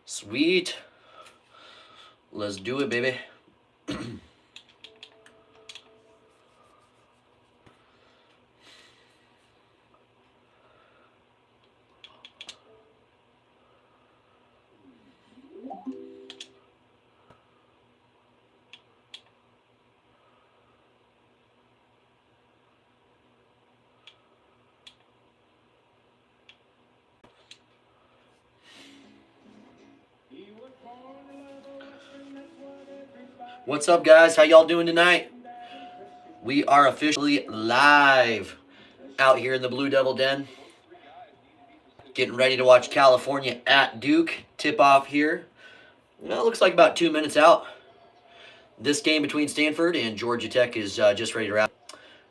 Sweet. Let's do it, baby. What's up, guys? How y'all doing tonight? We are officially live out here in the Blue Devil Den. Getting ready to watch California at Duke. Tip off here. Well, it looks like about 2 minutes out. This game between Stanford and Georgia Tech is just ready to wrap.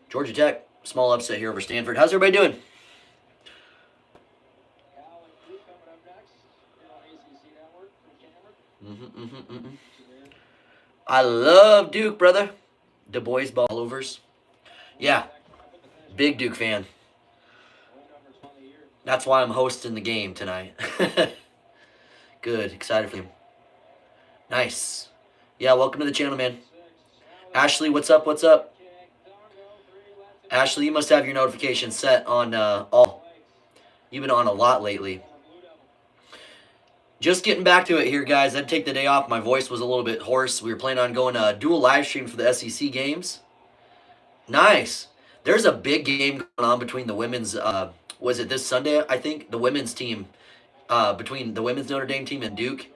Georgia Tech, small upset here over Stanford. How's everybody doing? I love Duke, brother. Du Bois ball overs. Yeah, big Duke fan. That's why I'm hosting the game tonight. Good, excited for him. Nice. Yeah, welcome to the channel, man. Ashley, what's up? What's up? Ashley, you must have your notifications set on all. You've been on a lot lately. Just getting back to it here, guys. I'd take the day off. My voice was a little bit hoarse. We were planning on going dual live stream for the SEC games. Nice. There's a big game going on between the women's, was it this Sunday, I think? The women's team, between the women's Notre Dame team and Duke.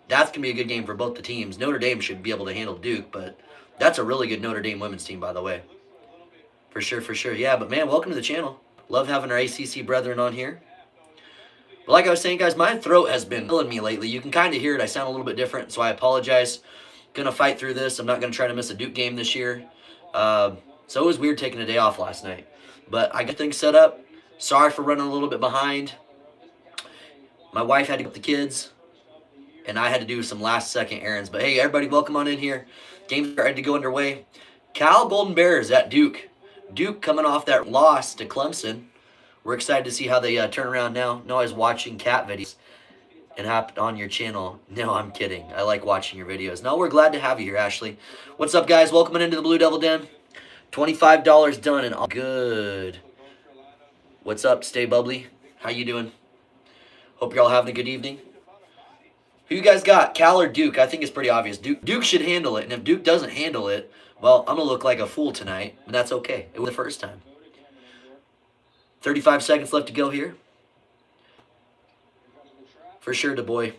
That's going to be a good game for both the teams. Notre Dame should be able to handle Duke, but that's a really good Notre Dame women's team, by the way. For sure, for sure. Yeah, but man, welcome to the channel. Love having our ACC brethren on here. But like I was saying, guys, my throat has been killing me lately. You can kind of hear it. I sound a little bit different, so I apologize. Going to fight through this. I'm not going to try to miss a Duke game this year. So it was weird taking a day off last night. But I got things set up. Sorry for running a little bit behind. My wife had to get the kids, and I had to do some last-second errands. But, hey, everybody, welcome on in here. Games are ready to go underway. Cal Golden Bears at Duke. Duke coming off that loss to Clemson. We're excited to see how they turn around now. No, I was watching cat videos and hopped on your channel. No, I'm kidding. I like watching your videos. No, we're glad to have you here, Ashley. What's up, guys? Welcome into the Blue Devil Den. $25 done and all good. What's up? Stay bubbly. How you doing? Hope you're all having a good evening. Who you guys got? Cal or Duke? I think it's pretty obvious. Duke should handle it. And if Duke doesn't handle it, well, I'm going to look like a fool tonight. And that's okay. It was the first time. 35 seconds left to go here. For sure, Du Bois.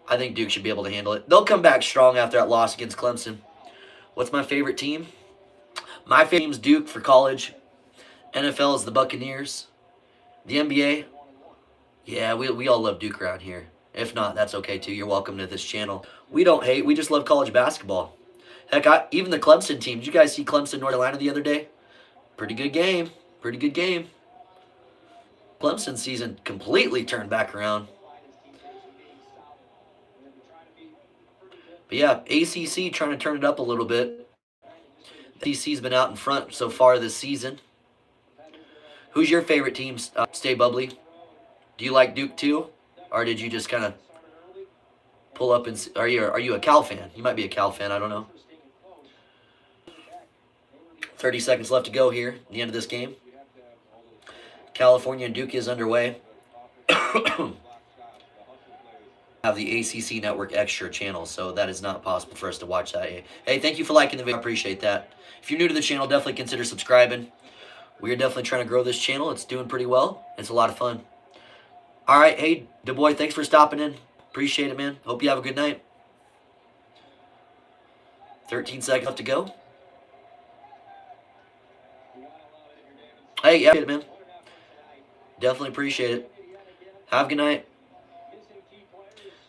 I think Duke should be able to handle it. They'll come back strong after that loss against Clemson. What's my favorite team? My favorite team's Duke for college. NFL is the Buccaneers. The NBA, yeah, we all love Duke around here. If not, that's okay too. You're welcome to this channel. We don't hate. We just love college basketball. Heck, even the Clemson team. Did you guys see Clemson, North Carolina the other day? Pretty good game. Pretty good game. Clemson season completely turned back around. But yeah, ACC trying to turn it up a little bit. The ACC's been out in front so far this season. Who's your favorite team? Stay bubbly. Do you like Duke too? Or did you just kind of pull up and are you a Cal fan? You might be a Cal fan, I don't know. 30 seconds left to go here at the end of this game. California and Duke is underway. Have the ACC Network extra channel, so that is not possible for us to watch that. Hey, thank you for liking the video. I appreciate that. If you're new to the channel, definitely consider subscribing. We are definitely trying to grow this channel. It's doing pretty well. It's a lot of fun. All right, hey, Du Bois, thanks for stopping in. Appreciate it, man. Hope you have a good night. 13 seconds left to go. Hey, yeah, man. Definitely appreciate it. Have a good night.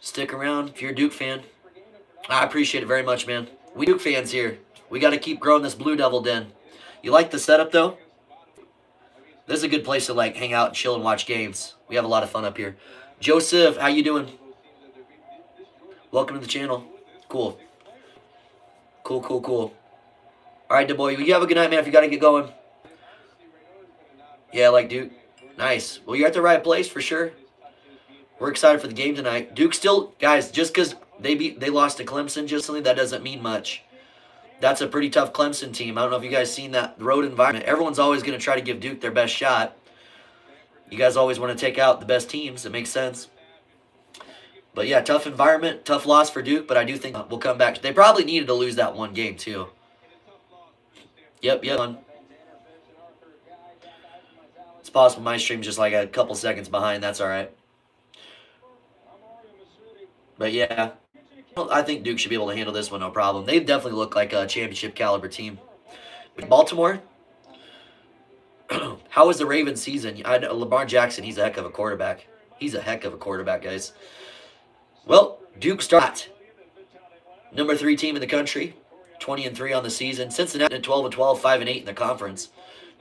Stick around if you're a Duke fan. I appreciate it very much, man. We Duke fans here. We got to keep growing this Blue Devil Den. You like the setup, though? This is a good place to like hang out and chill and watch games. We have a lot of fun up here. Joseph, how you doing? Welcome to the channel. Cool. Cool, cool, cool. All right, Du Bois, you have a good night, man, if you got to get going. Yeah, like Duke. Nice. Well, you're at the right place for sure. We're excited for the game tonight. Duke still, guys, just because they lost to Clemson just something, that doesn't mean much. That's a pretty tough Clemson team. I don't know if you guys seen that road environment. Everyone's always going to try to give Duke their best shot. You guys always want to take out the best teams. It makes sense. But yeah, tough environment, tough loss for Duke, but I do think we'll come back. They probably needed to lose that one game too. Yep. It's possible my stream's just like a couple seconds behind. That's all right. But yeah, I think Duke should be able to handle this one, no problem. They definitely look like a championship caliber team. Baltimore, how was the Ravens season? I know Lamar Jackson, he's a heck of a quarterback. He's a heck of a quarterback, guys. Well, Duke start number 3 team in the country, 20-3 on the season. Cincinnati 12-12, 5-8 in the conference.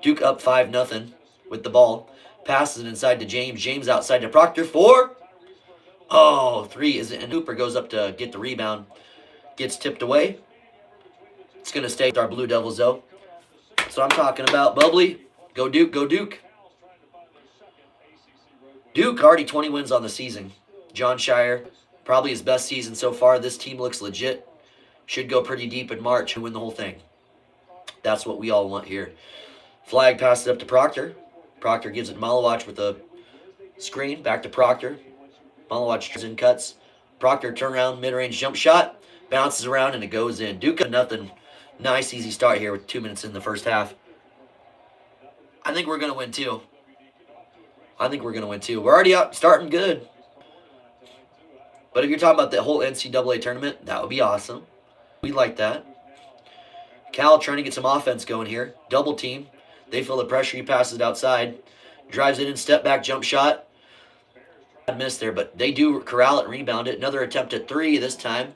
Duke up 5-0 with the ball. Passes it inside to James. James outside to Proctor. 4. Oh, 3 is it, and Cooper goes up to get the rebound. Gets tipped away. It's going to stay with our Blue Devils, though. That's what I'm talking about. Bubbly, go Duke, go Duke. Duke already 20 wins on the season. John Shire, probably his best season so far. This team looks legit. Should go pretty deep in March and win the whole thing. That's what we all want here. Flag passes up to Proctor. Proctor gives it to Malawach with a screen. Back to Proctor. Malawach turns in, cuts. Proctor turnaround, mid-range jump shot. Bounces around and it goes in. Duke got nothing. Nice, easy start here with 2 minutes in the first half. I think we're going to win too. We're already out starting good. But if you're talking about the whole NCAA tournament, that would be awesome. We like that. Cal trying to get some offense going here. Double team. They feel the pressure. He passes it outside. Drives it in, step back, jump shot. Missed there, but they do corral it and rebound it. Another attempt at 3 this time.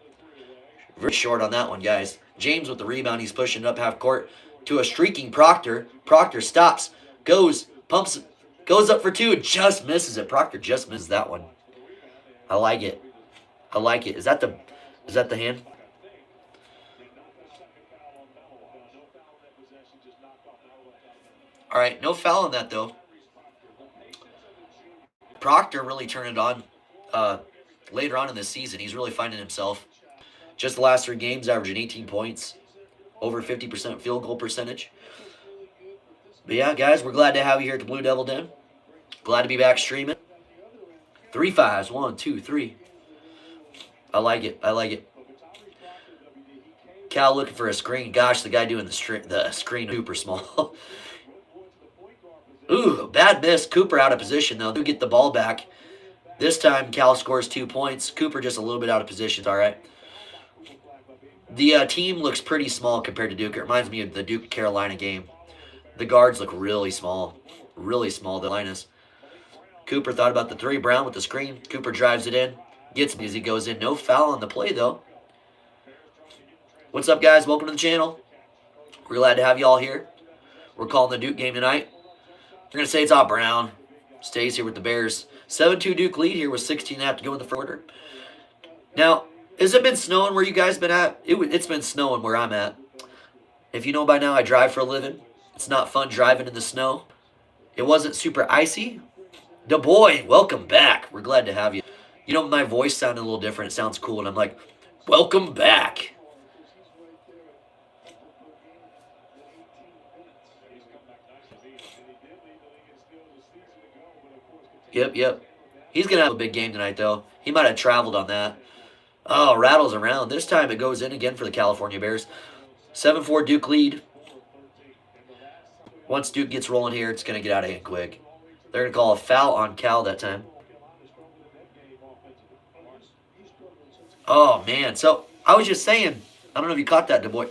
Very short on that one, guys. James with the rebound. He's pushing it up half court to a streaking Proctor. Proctor stops, goes, pumps, goes up for 2, and just misses it. Proctor just misses that one. I like it. Is that the hand? All right, no foul on that though. Proctor really turned it on later on in the season. He's really finding himself. Just the last 3 games, averaging 18 points, over 50% field goal percentage. But yeah, guys, we're glad to have you here at the Blue Devil Den. Glad to be back streaming. 3 5s, 1, 2, 3. I like it. Cal looking for a screen. Gosh, the guy doing the screen super small. Ooh, bad miss. Cooper out of position, though. They get the ball back. This time, Cal scores 2 points. Cooper just a little bit out of position. All right. The team looks pretty small compared to Duke. It reminds me of the Duke-Carolina game. The guards look really small. The Linus. Cooper thought about the 3. Brown with the screen. Cooper drives it in. Gets me as he goes in. No foul on the play, though. What's up, guys? Welcome to the channel. We're glad to have you all here. We're calling the Duke game tonight. We're going to say it's all Brown. Stays here with the Bears. 7-2 Duke lead here with 16.5 to go in the first quarter. Now, has it been snowing where you guys been at? It's been snowing where I'm at. If you know by now, I drive for a living. It's not fun driving in the snow. It wasn't super icy. Da boy, welcome back. We're glad to have you. You know, my voice sounded a little different. It sounds cool, and I'm like, welcome back. Yep. He's going to have a big game tonight, though. He might have traveled on that. Oh, rattles around. This time it goes in again for the California Bears. 7-4 Duke lead. Once Duke gets rolling here, it's going to get out of hand quick. They're going to call a foul on Cal that time. Oh, man. So, I was just saying, I don't know if you caught that, DuBois.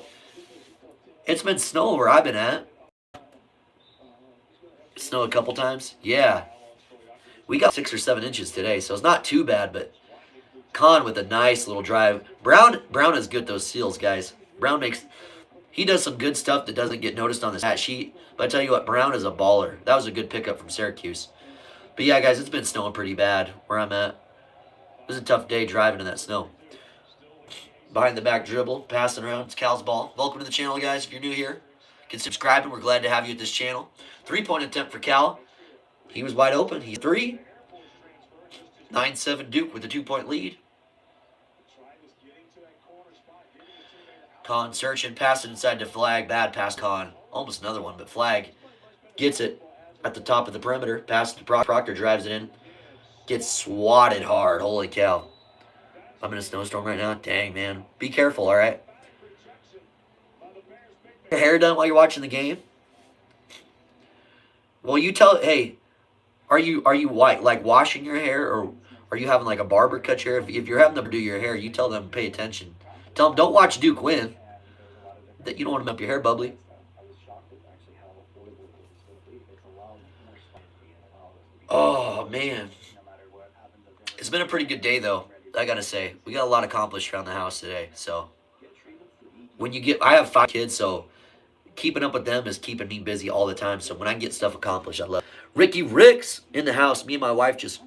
It's been snow where I've been at. It snowed a couple times. Yeah. We got 6 or 7 inches today, so it's not too bad, but Con with a nice little drive. Brown is good, those seals, guys. He does some good stuff that doesn't get noticed on the stat sheet, but I tell you what, Brown is a baller. That was a good pickup from Syracuse. But yeah, guys, it's been snowing pretty bad where I'm at. It was a tough day driving in that snow. Behind the back dribble, passing around. It's Cal's ball. Welcome to the channel, guys. If you're new here, consider subscribing. We're glad to have you at this channel. 3-point attempt for Cal. He was wide open. He's 3. 9-7 Duke with a 2-point lead. Con searching, passing inside to Flag. Bad pass, Con. Almost another one, but Flag gets it at the top of the perimeter. Pass to Proctor, drives it in. Gets swatted hard. Holy cow. I'm in a snowstorm right now. Dang, man. Be careful, all right? Your hair done while you're watching the game? Well, you tell. Hey, are you white like washing your hair, or are you having like a barber cut your hair? If you're having them do your hair, you tell them to pay attention. Tell them don't watch Duke win. That you don't want to make your hair bubbly. Oh man, it's been a pretty good day though. I gotta say, we got a lot accomplished around the house today. So when you get, I have 5 kids, so keeping up with them is keeping me busy all the time. So when I get stuff accomplished, I love it. Ricky Ricks in the house. Me and my wife just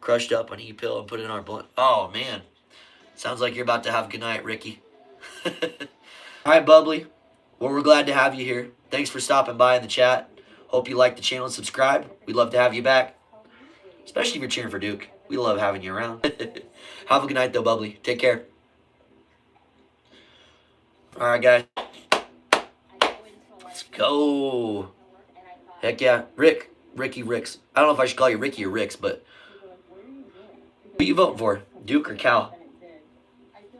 crushed up an E-pill and put it in our blunt. Oh, man. Sounds like you're about to have a good night, Ricky. All right, Bubbly. Well, we're glad to have you here. Thanks for stopping by in the chat. Hope you like the channel and subscribe. We'd love to have you back, especially if you're cheering for Duke. We love having you around. Have a good night, though, Bubbly. Take care. All right, guys. Let's go. Heck yeah. Ricky Ricks. I don't know if I should call you Ricky or Ricks, but who you voting for? Duke or Cal?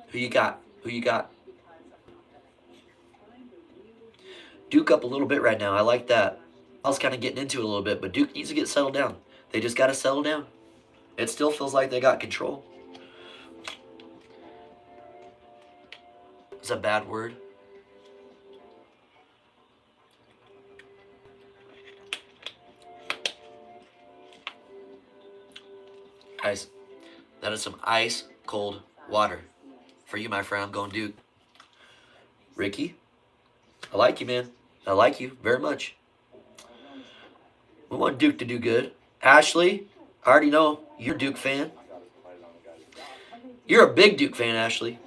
Who you got? Who you got? Duke up a little bit right now. I like that. I was kind of getting into it a little bit, but Duke needs to get settled down. They just got to settle down. It still feels like they got control. Is that a bad word? Guys, that is some ice cold water for you, my friend. I'm going Duke. Ricky, I like you, man. I like you very much. We want Duke to do good. Ashley, I already know you're a Duke fan. You're a big Duke fan, Ashley.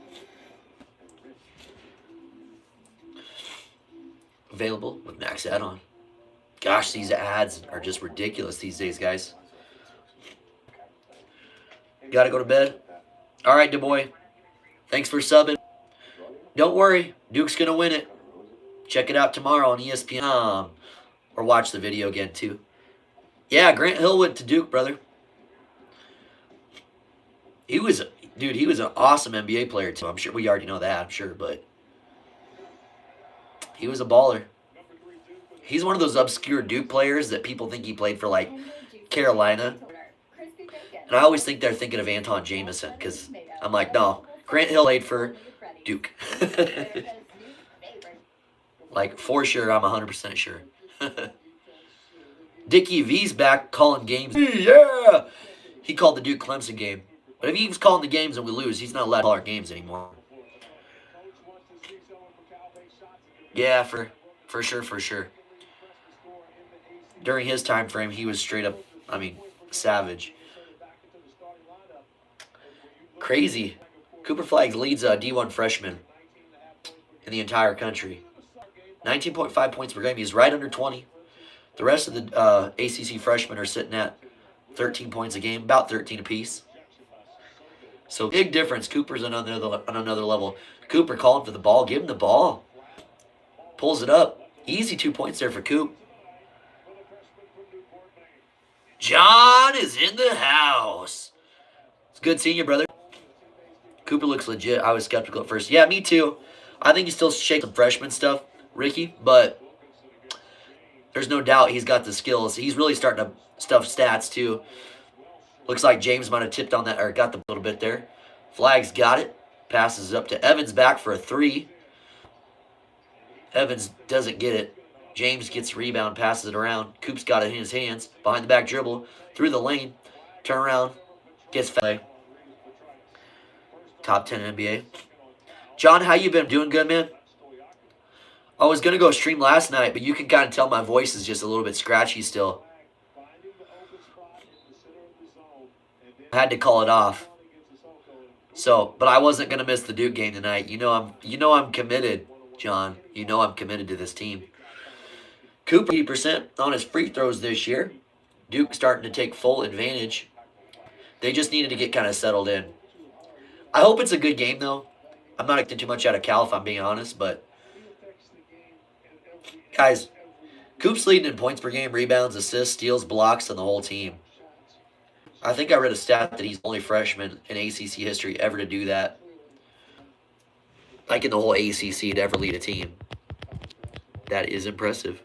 Available with Max add-on. Gosh, these ads are just ridiculous these days, guys. Gotta go to bed. All right, DeBoy. Thanks for subbing. Don't worry. Duke's going to win it. Check it out tomorrow on ESPN. Or watch the video again, too. Yeah, Grant Hill went to Duke, brother. He was an awesome NBA player, too. I'm sure we already know that, I'm sure, but he was a baller. He's one of those obscure Duke players that people think he played for, like, Carolina. And I always think they're thinking of Anton Jameson, because I'm like, no, Grant Hill played for Duke. Like, for sure, I'm 100% sure. Dickie V's back calling games. Yeah! He called the Duke Clemson game. But if he was calling the games and we lose, he's not allowed to call our games anymore. Yeah, for sure. During his time frame, he was straight up, savage. Crazy. Cooper Flags leads a D1 freshman in the entire country. 19.5 points per game. He's right under 20. The rest of the ACC freshmen are sitting at 13 points a game, about 13 apiece. So big difference. Cooper's on another level. Cooper calling for the ball. Give him the ball. Pulls it up. Easy 2 points there for Coop. John is in the house. It's good seeing you, brother. Cooper looks legit. I was skeptical at first. Yeah, me too. I think he's still shaking some freshman stuff, Ricky, but there's no doubt he's got the skills. He's really starting to stuff stats too. Looks like James might have tipped on that, or got the little bit there. Flags got it. Passes up to Evans back for a 3. Evans doesn't get it. James gets rebound, passes it around. Coop's got it in his hands. Behind the back dribble. Through the lane. Turn around. Gets fouled. Top 10 NBA. John, how you been? Doing good, man? I was going to go stream last night, but you can kind of tell my voice is just a little bit scratchy still. I had to call it off. So, but I wasn't going to miss the Duke game tonight. You know I'm committed, John. You know I'm committed to this team. Cooper 80% on his free throws this year. Duke starting to take full advantage. They just needed to get kind of settled in. I hope it's a good game, though. I'm not expecting too much out of Cal, if I'm being honest, but guys, Coop's leading in points per game, rebounds, assists, steals, blocks, and the whole team. I think I read a stat that he's the only freshman in ACC history ever to do that. Like in the whole ACC to ever lead a team. That is impressive.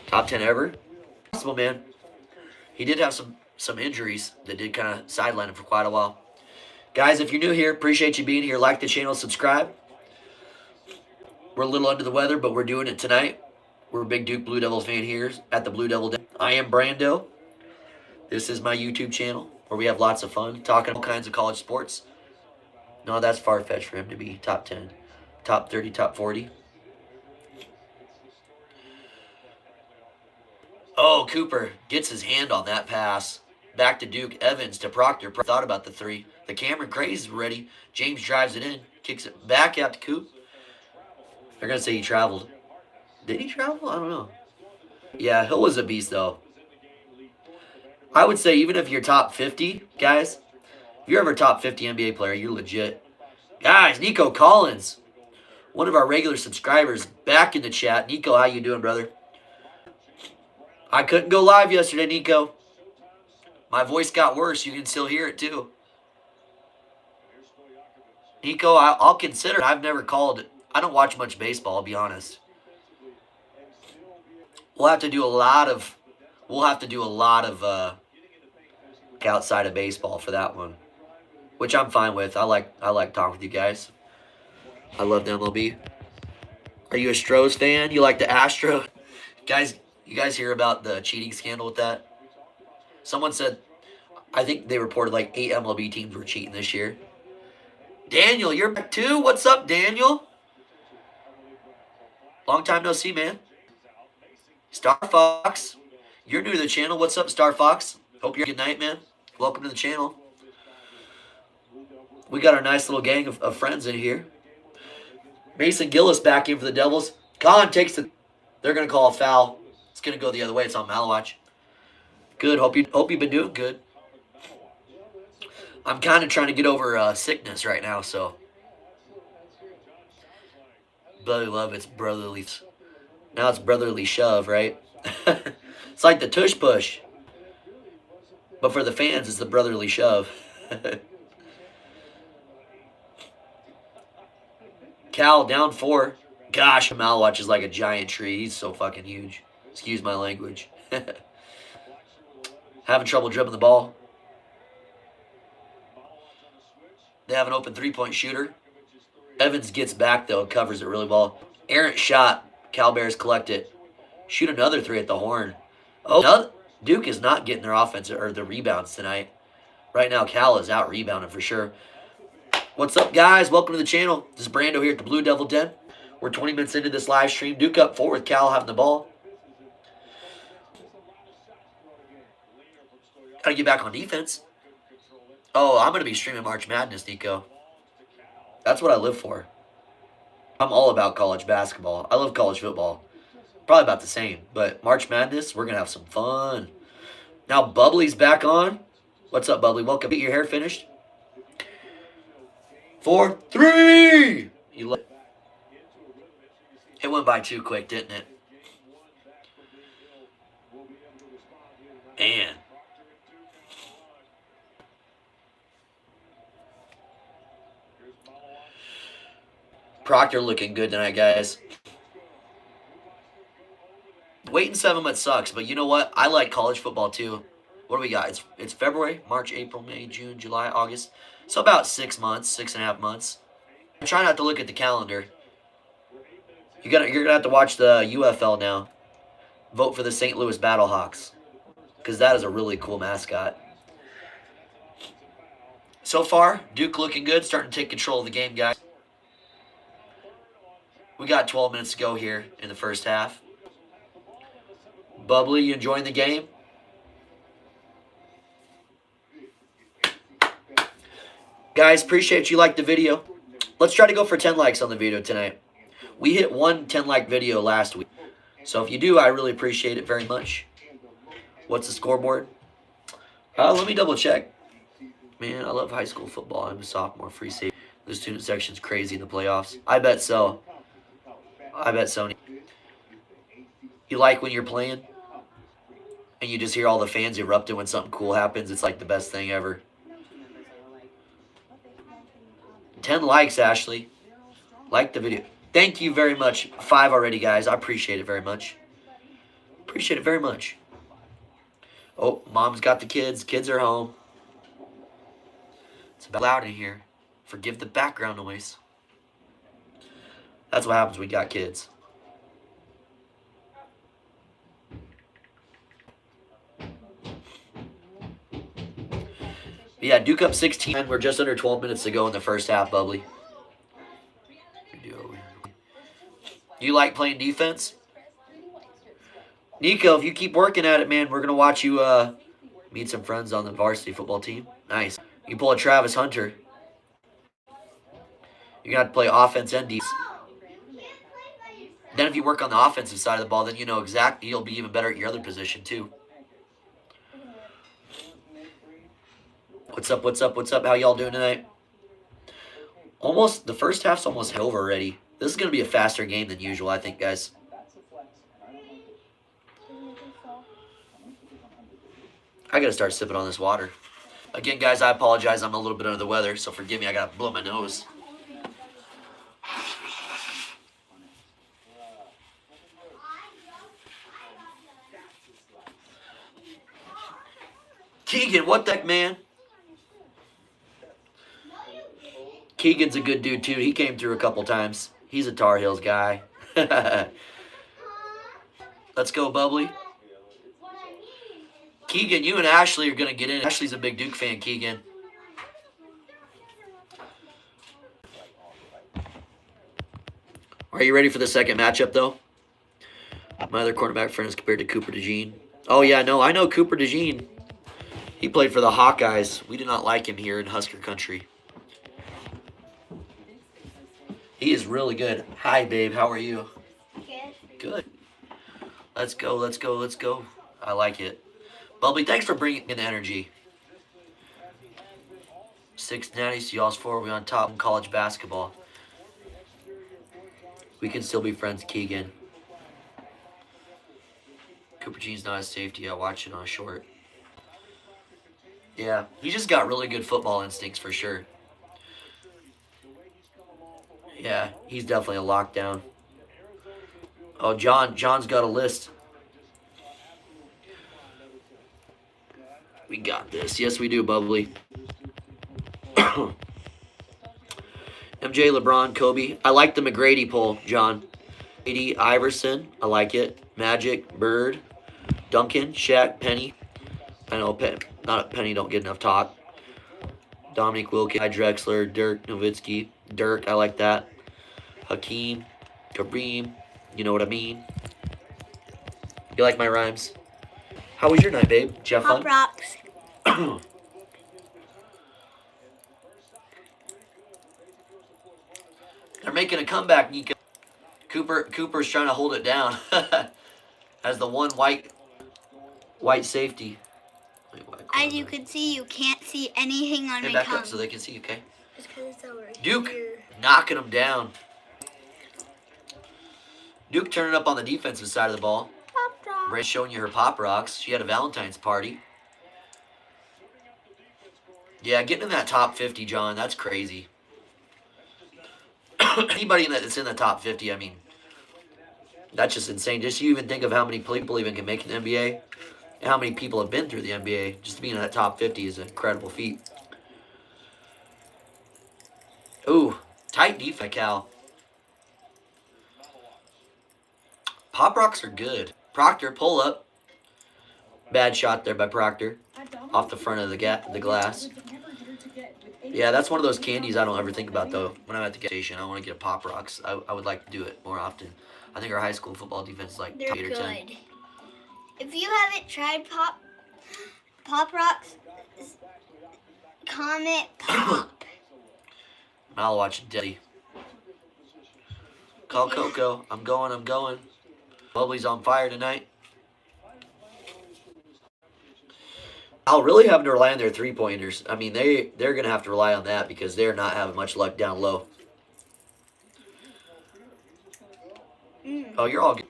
Top 10 ever? Possible, man. He did have some injuries that did kind of sideline him for quite a while. Guys, if you're new here, appreciate you being here. Like the channel, subscribe. We're a little under the weather, but we're doing it tonight. We're a big Duke Blue Devils fan here at the Blue Devil Den. I am Brando. This is my YouTube channel where we have lots of fun talking all kinds of college sports. No, that's far-fetched for him to be top 10, top 30, top 40. Oh, Cooper gets his hand on that pass. Back to Duke. Evans to Proctor. Thought about the three. The Cameron Craze is ready. James drives it in. Kicks it back out to Coop. They're going to say he traveled. Did he travel? I don't know. Yeah, Hill was a beast, though. I would say even if you're top 50, guys, if you're ever top 50 NBA player, you're legit. Guys, Nico Collins, one of our regular subscribers, back in the chat. Nico, how you doing, brother? I couldn't go live yesterday, Nico. My voice got worse. You can still hear it, too. Nico, I'll consider it. I've never called it. I don't watch much baseball, I'll be honest. We'll have to do a lot of outside of baseball for that one, which I'm fine with. I like talking with you guys. I love the MLB. Are you a Stros fan? You like the Astro? Guys, you guys hear about the cheating scandal with that? Someone said, I think they reported like 8 MLB teams were cheating this year. Daniel, you're back too? What's up, Daniel? Long time no see, man. Star Fox, you're new to the channel. What's up, Star Fox? Hope you're good night, man. Welcome to the channel. We got our nice little gang of friends in here. Mason Gillis back in for the Devils. Colin takes the... They're going to call a foul. It's going to go the other way. It's on Malawatch. Good. Hope you've been doing good. I'm kind of trying to get over sickness right now, so... Brotherly love, it's brotherly. Now it's brotherly shove, right? It's like the tush push. But for the fans, it's the brotherly shove. Cal down 4. Gosh, Malawatch is like a giant tree. He's so fucking huge. Excuse my language. Having trouble dribbling the ball. They have an open three-point shooter. Evans gets back, though, and covers it really well. Errant shot. Cal Bears collect it. Shoot another 3 at the horn. Oh, no, Duke is not getting their offense or the rebounds tonight. Right now, Cal is out rebounding for sure. What's up, guys? Welcome to the channel. This is Brando here at the Blue Devil Den. We're 20 minutes into this live stream. Duke up 4 with Cal having the ball. Gotta get back on defense. Oh, I'm going to be streaming March Madness, Nico. That's what I live for. I'm all about college basketball. I love college football. Probably about the same. But March Madness, we're going to have some fun. Now Bubbly's back on. What's up, Bubbly? Welcome. Get your hair finished. 4, 3! You look. It went by too quick, didn't it? Man. Proctor looking good tonight, guys. Waiting 7 months sucks, but you know what? I like college football too. What do we got? It's February, March, April, May, June, July, August. So about 6 months, 6.5 months. I'm trying not to look at the calendar. You're gonna have to watch the UFL now. Vote for the St. Louis Battlehawks, because that is a really cool mascot. So far, Duke looking good, starting to take control of the game, guys. We got 12 minutes to go here in the first half. Bubbly, you enjoying the game? Guys, appreciate you like the video. Let's try to go for 10 likes on the video tonight. We hit one 10-like video last week. So if you do, I really appreciate it very much. What's the scoreboard? Let me double check. Man, I love high school football. I'm a sophomore, free safety. The student section's crazy in the playoffs. I bet so. I bet so. You like when you're playing and you just hear all the fans erupting when something cool happens? It's like the best thing ever. 10 likes, Ashley. Like the video. Thank you very much. 5 already, guys. I appreciate it very much. Appreciate it very much. Oh, mom's got the kids. Kids are home. It's about loud in here. Forgive the background noise. That's what happens when we got kids. But yeah, Duke up 16. We're just under 12 minutes to go in the first half, Bubbly. You like playing defense? Nico, if you keep working at it, man, we're going to watch you meet some friends on the varsity football team. Nice. You pull a Travis Hunter. You're going to have to play offense and defense. Then if you work on the offensive side of the ball, then you know exactly you'll be even better at your other position too. What's up, what's up, what's up? How y'all doing tonight? The first half's almost over already. This is going to be a faster game than usual, I think, guys. I got to start sipping on this water. Again, guys, I apologize. I'm a little bit under the weather, so forgive me. I got to blow my nose. Keegan, what the heck, man? Keegan's a good dude, too. He came through a couple times. He's a Tar Heels guy. Let's go, Bubbly. Keegan, you and Ashley are going to get in. Ashley's a big Duke fan, Keegan. Are you ready for the second matchup, though? My other quarterback friend is compared to Cooper DeJean. Oh, yeah, no, I know Cooper DeJean. He played for the Hawkeyes. We do not like him here in Husker Country. He is really good. Hi, babe. How are you? Good. Good. Let's go, let's go, let's go. I like it. Bubbly, thanks for bringing in the energy. 6 natties to y'all's 4. We on top in college basketball. We can still be friends, Keegan. Cooper Jean's not a safety. I watched it on a short. Yeah, he just got really good football instincts for sure. Yeah, he's definitely a lockdown. Oh, John's got a list. We got this. Yes, we do, Bubbly. MJ, LeBron, Kobe. I like the McGrady poll, John. AD, Iverson. I like it. Magic, Bird, Duncan, Shaq, Penny. I know Penny don't get enough talk. Dominic Wilkins, Drexler, Dirk Nowitzki. Dirk, I like that. Hakeem, Kareem. You know what I mean? You like my rhymes? How was your night, babe? Did you have fun? Pop rocks. They're making a comeback, Nico. Cooper's trying to hold it down as the one white safety. As you can see, you can't see anything on Hey, my back tongue. up so they can see you, okay? It's 'cause it's over Duke here. knocking them down. Duke turning up on the defensive side of the ball. Pop rocks. Ray's showing you her Pop Rocks. She had a Valentine's party. Yeah, getting in that top 50, John, that's crazy. Anybody that's in the top 50, I mean, that's just insane. Just you even think of how many people even can make an NBA and how many people have been through the NBA. Just being in that top 50 is an incredible feat. Ooh, tight defense, Cal. Pop Rocks are good. Proctor, pull up. Bad shot there by Proctor. Off the front of the glass. Yeah, that's one of those candies I don't ever think about, though. When I'm at the gas station, I want to get a Pop Rocks. I would like to do it more often. I think our high school football defense is like They're 8 or 10. good. If you haven't tried Pop Rocks, comment pop. I'll watch Daddy. Call Coco. I'm going. Bubbly's on fire tonight. I'll really having to rely on their three-pointers. I mean, they're going to have to rely on that because they're not having much luck down low. Oh, you're all good.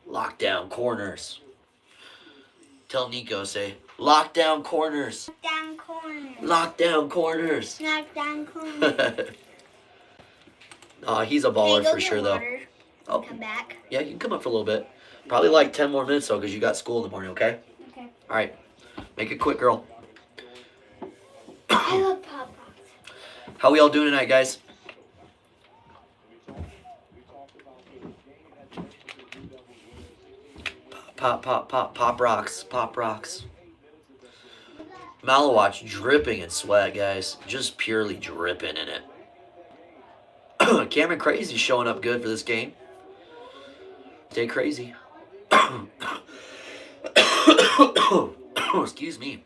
Lockdown corners. Tell Nico, say, lockdown corners. Down corner. Lockdown corners. Knock down corner. He's a baller for sure, though. Oh, come back. Yeah, you can come up for a little bit. Probably like 10 more minutes, though, because you got school in the morning, okay? Okay. All right. Make it quick, girl. I love Pop Rocks. How we all doing tonight, guys? Pop rocks. Pop rocks. Malowatch dripping in sweat, guys. Just purely dripping in it. Cameron Crazy showing up good for this game. Stay crazy. Excuse me.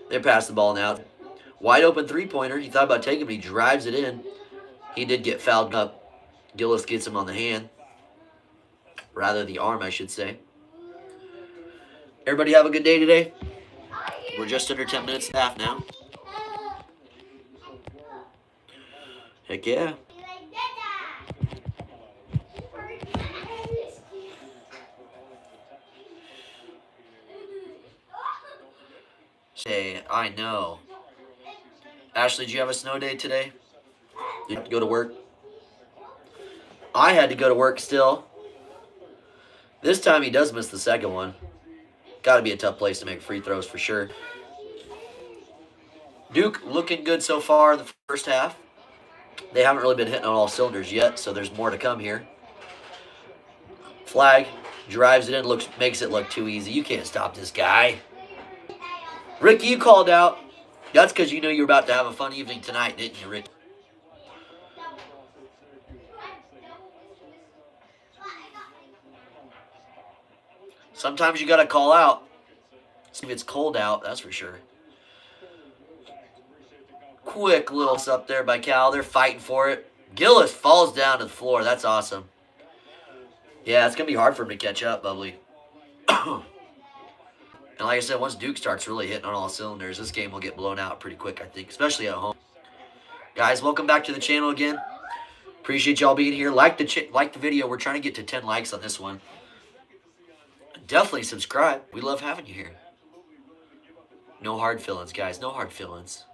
They pass the ball now. Wide open three-pointer. He thought about taking it, but he drives it in. He did get fouled up. Gillis gets him on the hand. Rather the arm, I should say. Everybody have a good day today? We're just under 10 minutes and a half now. Heck yeah. Say, I know. Ashley, did you have a snow day today? Did you have to go to work? I had to go to work still. This time he does miss the second one. Got to be a tough place to make free throws for sure. Duke looking good so far in the first half. They haven't really been hitting on all cylinders yet, so there's more to come here. Flag drives it in, makes it look too easy. You can't stop this guy. Ricky, you called out. That's because you knew you were about to have a fun evening tonight, didn't you, Ricky? Sometimes you got to call out. See if it's cold out, that's for sure. Quick little up there by Cal. They're fighting for it. Gillis falls down to the floor. That's awesome. Yeah, it's going to be hard for him to catch up, Bubbly. And like I said, once Duke starts really hitting on all cylinders, this game will get blown out pretty quick, I think, especially at home. Guys, welcome back to the channel again. Appreciate y'all being here. Like the video. We're trying to get to 10 likes on this one. Definitely subscribe. We love having you here. No hard feelings, guys. No hard feelings.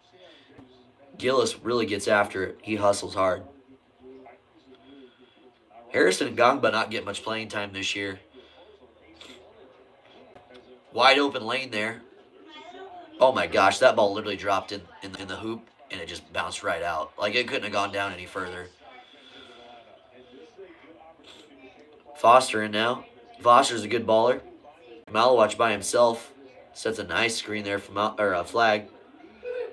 Gillis really gets after it. He hustles hard. Harrison and Gongba not getting much playing time this year. Wide open lane there. Oh my gosh, that ball literally dropped in the hoop and it just bounced right out. Like it couldn't have gone down any further. Foster in now. Foster's a good baller. Malowatch by himself sets a nice screen there from a flag.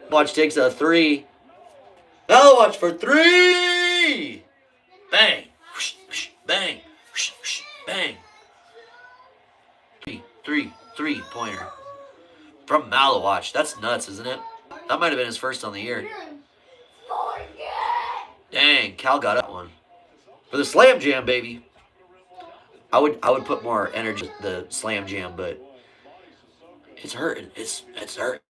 Malowatch takes a three. Malowatch for three. Bang. Bang. Bang. Three-pointer from Malowatch. That's nuts, isn't it? That might have been his first on the year. Dang, Cal got that one. For the slam jam, baby. I would put more energy in the slam jam, but it's hurting. It's hurting.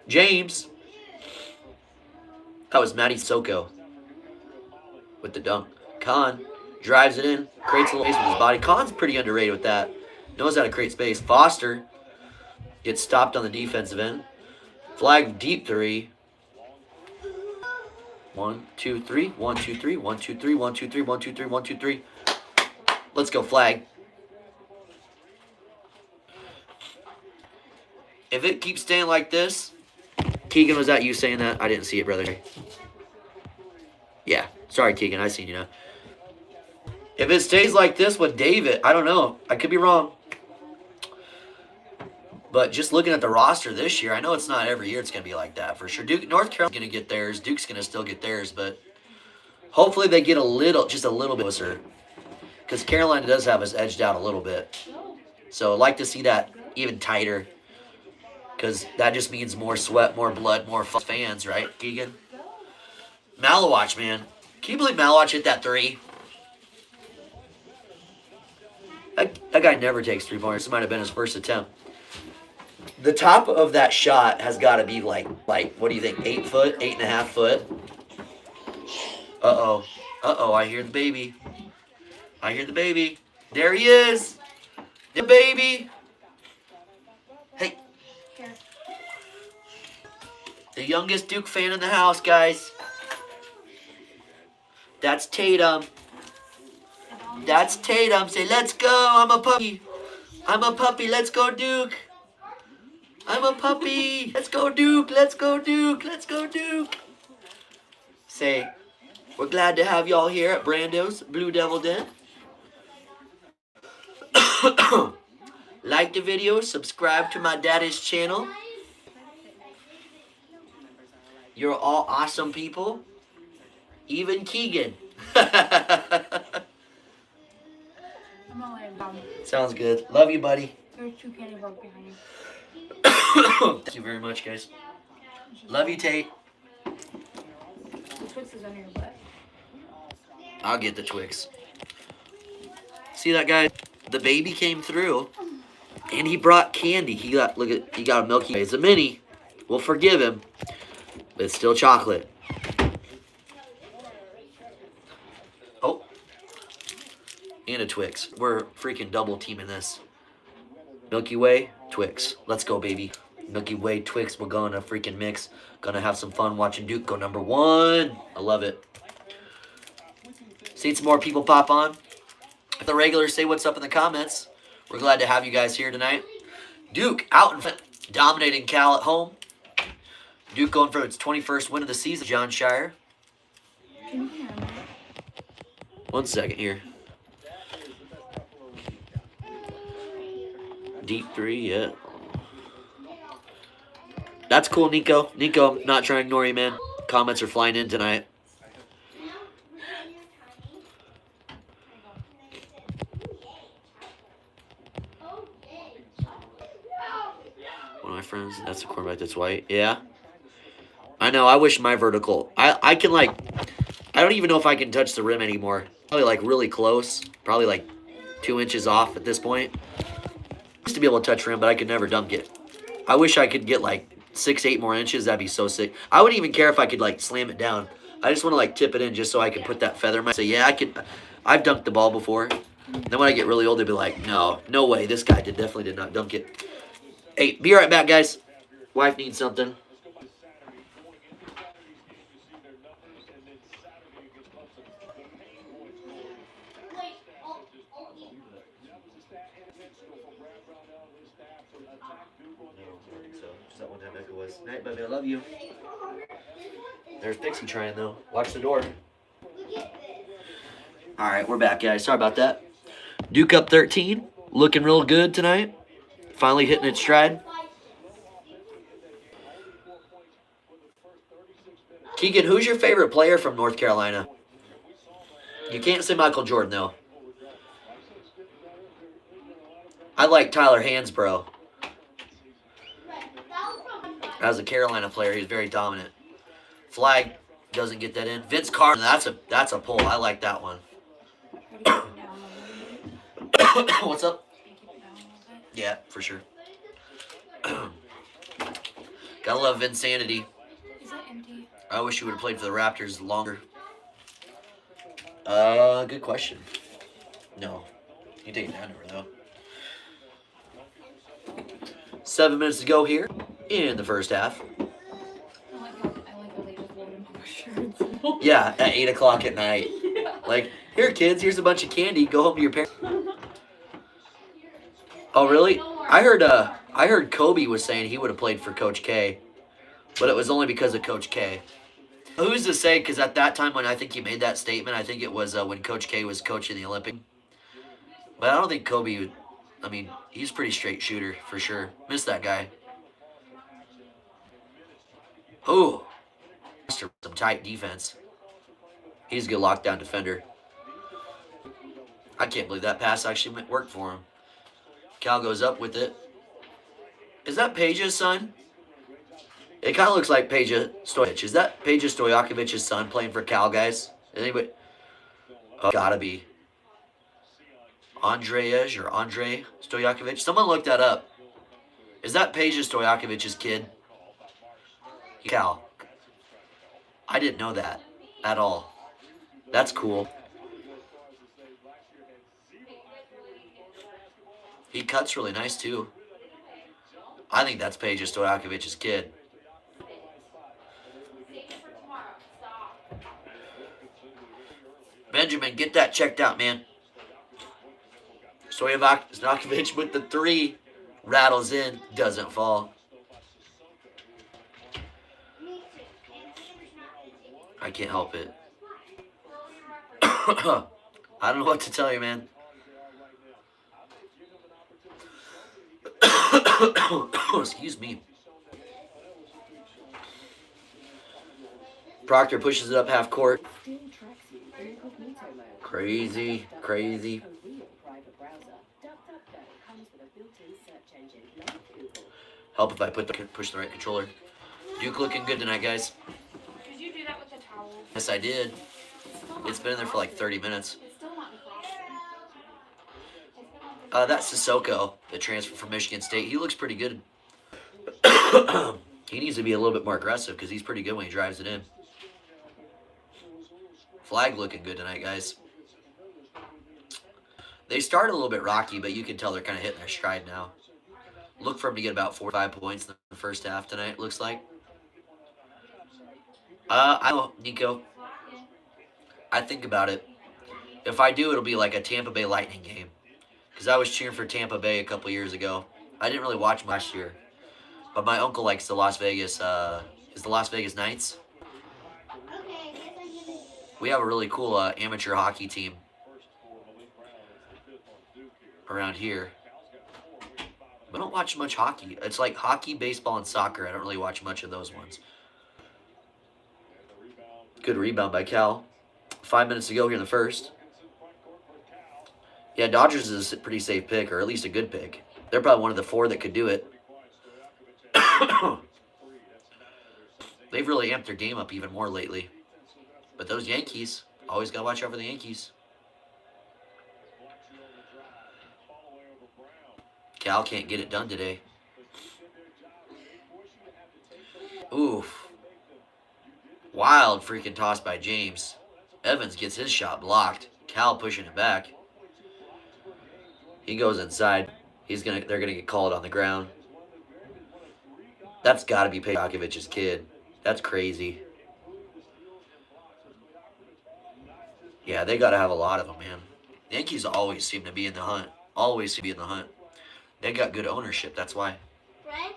James. That was Matty Soko with the dunk. Khan drives it in, creates a little space with his body. Khan's pretty underrated with that. Knows how to create space. Foster gets stopped on the defensive end. Flag deep three. 1, 2, 3. 1, 2, 3. 1, 2, 3. 1, 2, 3. 1, 2, 3. 1, 2, 3. Let's go, flag. If it keeps staying like this, Keegan, was that you saying that? I didn't see it, brother. Yeah. Sorry, Keegan. I seen you now. If it stays like this with David, I don't know. I could be wrong. But just looking at the roster this year, I know it's not every year it's going to be like that for sure. North Carolina's going to get theirs. Duke's going to still get theirs. But hopefully they get just a little bit closer. Because Carolina does have us edged out a little bit. So I'd like to see that even tighter. Because that just means more sweat, more blood, more fans, right, Keegan? Malowatch, man. Can you believe Malwatch hit that 3? That guy never takes 3-pointers. This might have been his first attempt. The top of that shot has got to be like, what do you think, 8 foot, 8.5 foot? Uh-oh. Uh-oh, I hear the baby. I hear the baby. There he is. The baby. Hey. The youngest Duke fan in the house, guys. That's Tatum. That's Tatum. Say, let's go. I'm a puppy. I'm a puppy. Let's go, Duke. I'm a puppy. Let's go, Duke. Let's go, Duke. Let's go, Duke. Say, we're glad to have y'all here at Brando's Blue Devil Den. Like the video. Subscribe to my daddy's channel. You're all awesome people. Even Keegan. Sounds good. Love you, buddy. There's 2 candy bars behind you. Thank you very much, guys. Love you, Tate. The Twix is under your butt. I'll get the Twix. See that guy? The baby came through, and he brought candy. He got a Milky Way. It's a mini. We'll forgive him, but it's still chocolate. Oh, and a Twix. We're freaking double teaming this. Milky Way, Twix. Let's go, baby. Milky Way, Twix. We're gonna freaking mix. Gonna have some fun watching Duke go number 1. I love it. Seen some more people pop on. If the regulars say what's up in the comments, we're glad to have you guys here tonight. Duke out in front, dominating Cal at home. Duke going for its 21st win of the season, John Shire. Can you hear me? 1 second here. Deep 3, yeah. That's cool, Nico. Nico, not trying to ignore you, man. Comments are flying in tonight. One of my friends, that's a quarterback that's white. Yeah. I know, I wish my vertical. I can I don't even know if I can touch the rim anymore. Probably really close. Probably 2 inches off at this point. Used to be able to touch rim, but I could never dunk it. I wish I could get 6, 8 more inches. That'd be so sick. I wouldn't even care if I could slam it down. I just want to tip it in just so I can put that feather in my. Say, yeah, I can. I've dunked the ball before. Then when I get really old, they'd be like, no way, this guy definitely did not dunk it. Hey, be right back, guys. Wife needs something. Just that one time Becca was. Night, baby, I love you. There's Pixie trying, though. Watch the door. All right, we're back, guys. Sorry about that. Duke up 13. Looking real good tonight. Finally hitting its stride. Keegan, who's your favorite player from North Carolina? You can't say Michael Jordan, though. I like Tyler Hansbrough. As a Carolina player, he's very dominant. Flag doesn't get that in. Vince Carter, that's a pull. I like that one. What's up? Yeah, for sure. Gotta love Vinsanity. Is that empty? I wish you would have played for the Raptors longer. Good question. No. You take it down over though. 7 minutes to go here in the first half. I like how they just load them on shirts. Yeah, at 8 o'clock at night. Here kids, here's a bunch of candy. Go home to your parents. Oh really? I heard Kobe was saying he would have played for Coach K, but it was only because of Coach K. Who's to say? Because at that time when I think he made that statement, I think it was when Coach K was coaching the Olympic. But I don't think Kobe would. I mean, he's a pretty straight shooter for sure. Miss that guy. Oh, some tight defense. He's a good lockdown defender. I can't believe that pass actually worked for him. Cal goes up with it. Is that Peja's son? It kind of looks like Peja Stojakovic. Is that Peja Stojakovic's son playing for Cal, guys? Anybody? Oh, gotta be Andrej or Andre Stojakovic. Someone look that up. Is that Peja Stojakovic's kid? Cal. I didn't know that at all. That's cool. He cuts really nice too. I think that's Peja Stojakovic's kid. Benjamin, get that checked out, man. Stojakovic with the 3. Rattles in. Doesn't fall. I can't help it. I don't know what to tell you, man. Excuse me. Proctor pushes it up half court. Crazy, crazy. Help if I push the right controller. Duke looking good tonight, guys. Did you do that with the towel? Yes, I did. It's been in there for like 30 minutes. It's still not defrosted. That's Sissoko, the transfer from Michigan State. He looks pretty good. He needs to be a little bit more aggressive because he's pretty good when he drives it in. Flag looking good tonight, guys. They started a little bit rocky, but you can tell they're kind of hitting their stride now. Look for him to get about 4 or 5 points in the first half tonight, looks like. I don't know, Nico. I think about it. If I do, it'll be like a Tampa Bay Lightning game. Because I was cheering for Tampa Bay a couple years ago. I didn't really watch them last year. But my uncle likes the Las Vegas Knights. We have a really cool amateur hockey team around here. But I don't watch much hockey. It's like hockey, baseball, and soccer. I don't really watch much of those ones. Good rebound by Cal. 5 minutes to go here in the first. Yeah, Dodgers is a pretty safe pick, or at least a good pick. They're probably one of the 4 that could do it. They've really amped their game up even more lately. But those Yankees, always got to watch out for the Yankees. Cal can't get it done today. Oof. Wild freaking toss by James. Evans gets his shot blocked. Cal pushing it back. He goes inside. They're gonna get called on the ground. That's got to be Pejakovic's kid. That's crazy. Yeah, they got to have a lot of them, man. Yankees always seem to be in the hunt. Always seem to be in the hunt. They got good ownership, that's why. Right?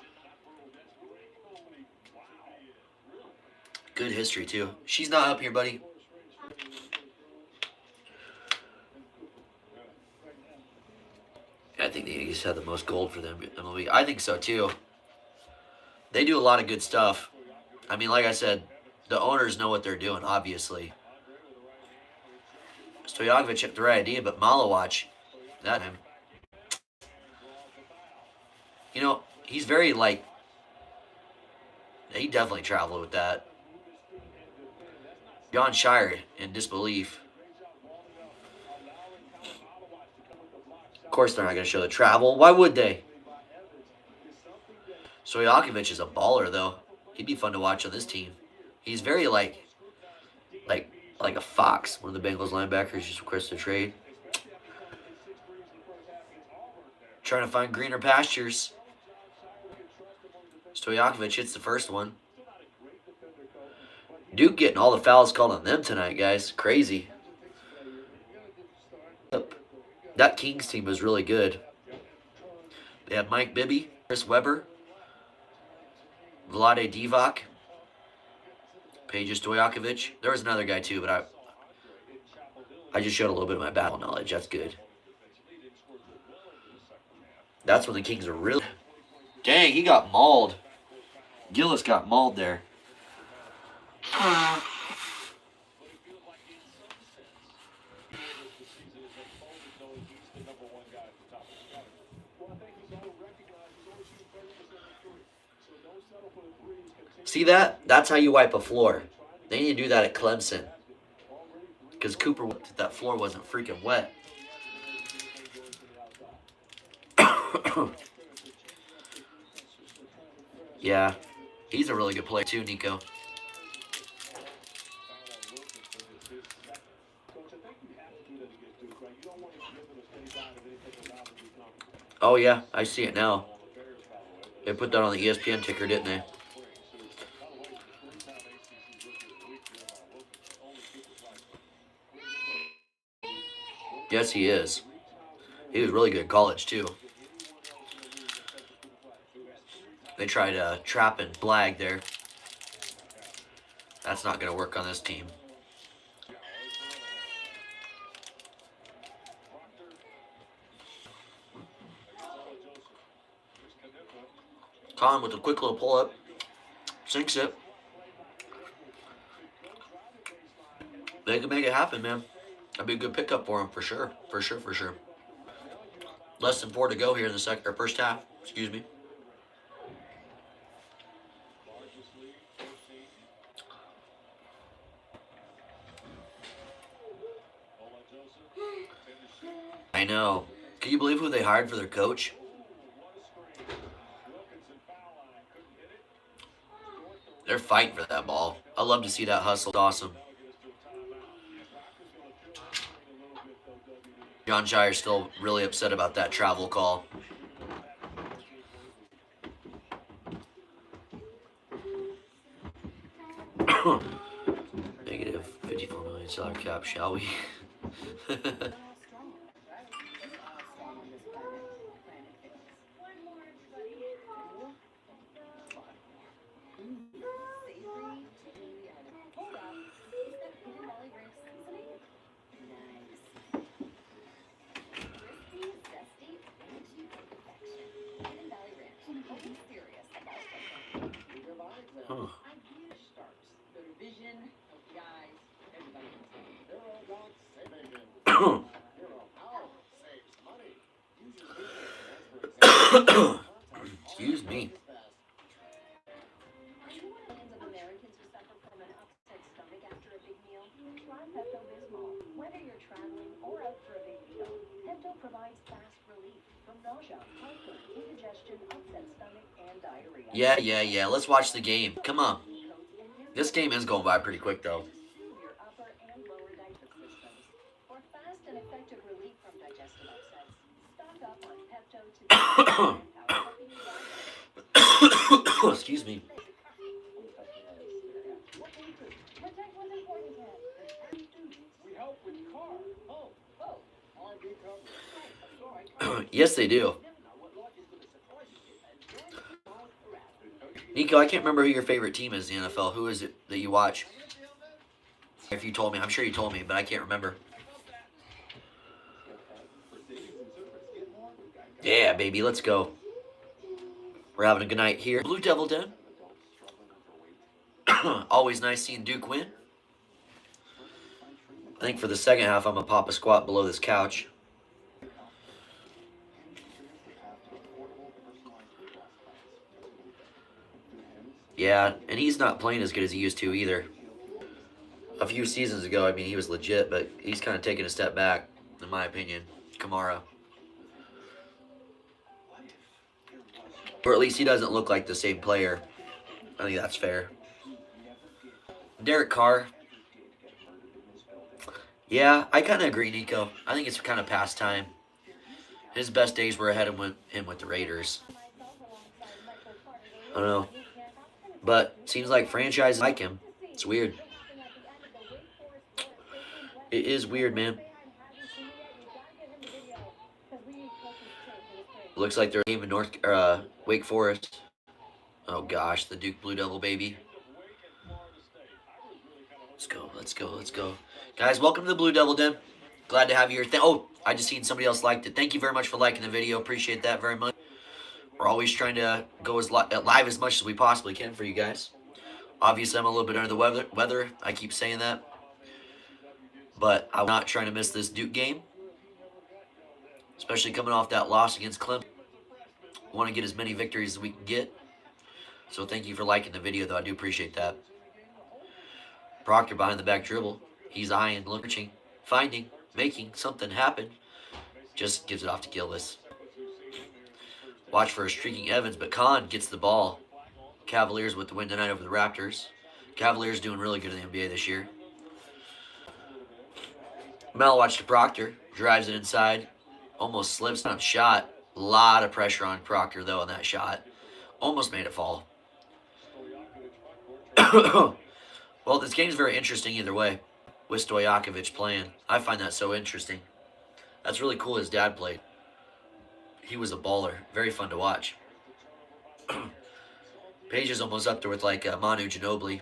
Good history, too. She's not up here, buddy. I think the Yankees have the most gold for them MLB. I think so, too. They do a lot of good stuff. I mean, like I said, the owners know what they're doing, obviously. Stojakovic had the right idea, but Malawach, that him. You know, he's very, like, he definitely traveled with that. John Shire in disbelief. Of course they're not going to show the travel. Why would they? Stojakovic is a baller, though. He'd be fun to watch on this team. He's very, like a fox. One of the Bengals linebackers just requested a trade. Trying to find greener pastures. Stojakovic hits the first one. Duke getting all the fouls called on them tonight, guys. Crazy. That Kings team was really good. They had Mike Bibby, Chris Webber, Vlade Divac, Peja Stojakovic. There was another guy too, but I just showed a little bit of my battle knowledge. That's good. That's when the Kings are really... Dang, he got mauled. Gillis got mauled there. See that? That's how you wipe a floor. They need to do that at Clemson. because Cooper, that floor wasn't freaking wet. Yeah, he's a really good player too, Nico. Oh yeah, I see it now. They put that on the ESPN ticker, didn't they? Yes, he is. He was really good in college too. They tried trapping Blag there. That's not going to work on this team. Con with a quick little pull up. Sinks it. They can make it happen, man. That'd be a good pickup for him, for sure. For sure, for sure. Less than 4 to go here in the first half. Excuse me. I know. Can you believe who they hired for their coach? They're fighting for that ball. I love to see that hustle. It's awesome. John Shire's still really upset about that travel call. Negative $54 million cap, shall we? Excuse me. Whether you're traveling or out for a big meal, Pepto provides fast relief from nausea, heartburn, indigestion, upset stomach, and diarrhea. Yeah. Let's watch the game. Come on. This game is going by pretty quick, though. Your upper and lower digestive systems. For fast and effective relief from digestive upsets, stock up on Pepto today. Excuse me. Protect what's important, Ted. We help with car, home, boat, RV coverage. Yes, they do. Nico, I can't remember who your favorite team is in the NFL. Who is it that you watch? If you told me, I'm sure you told me, but I can't remember. Yeah, baby, let's go. We're having a good night here. Blue Devil Den. Always nice seeing Duke win. I think for the second half, I'm going to pop a squat below this couch. Yeah, and he's not playing as good as he used to either. A few seasons ago, I mean, he was legit, but he's kind of taking a step back, in my opinion. Kamara. Or at least he doesn't look like the same player. I think that's fair. Derek Carr. Yeah, I kind of agree, Nico. I think it's kind of past time. His best days were ahead of him with the Raiders. I don't know. But seems like franchises like him. It's weird. It is weird, man. Looks like they're naming Wake Forest. Oh gosh, the Duke Blue Devil baby. Let's go. Guys, welcome to the Blue Devil Den. Glad to have you here. Oh, I just seen somebody else liked it. Thank you very much for liking the video. Appreciate that very much. We're always trying to go as live as much as we possibly can for you guys. Obviously, I'm a little bit under the weather. I keep saying that. But I'm not trying to miss this Duke game. Especially coming off that loss against Clemson. Want to get as many victories as we can get. So thank you for liking the video, though. I do appreciate that. Proctor behind the back dribble. He's eyeing, looking, finding, making something happen. Just gives it off to Gillis. Watch for a streaking Evans, but Kahn gets the ball. Cavaliers with the win tonight over the Raptors. Cavaliers doing really good in the NBA this year. Mel watch to Proctor. Drives it inside. Almost slips on shot. A lot of pressure on Proctor, though, on that shot. Almost made it fall. Well, this game is very interesting either way, with Stojakovic playing. I find that so interesting. That's really cool his dad played. He was a baller. Very fun to watch. Page is almost up there with like Manu Ginobili.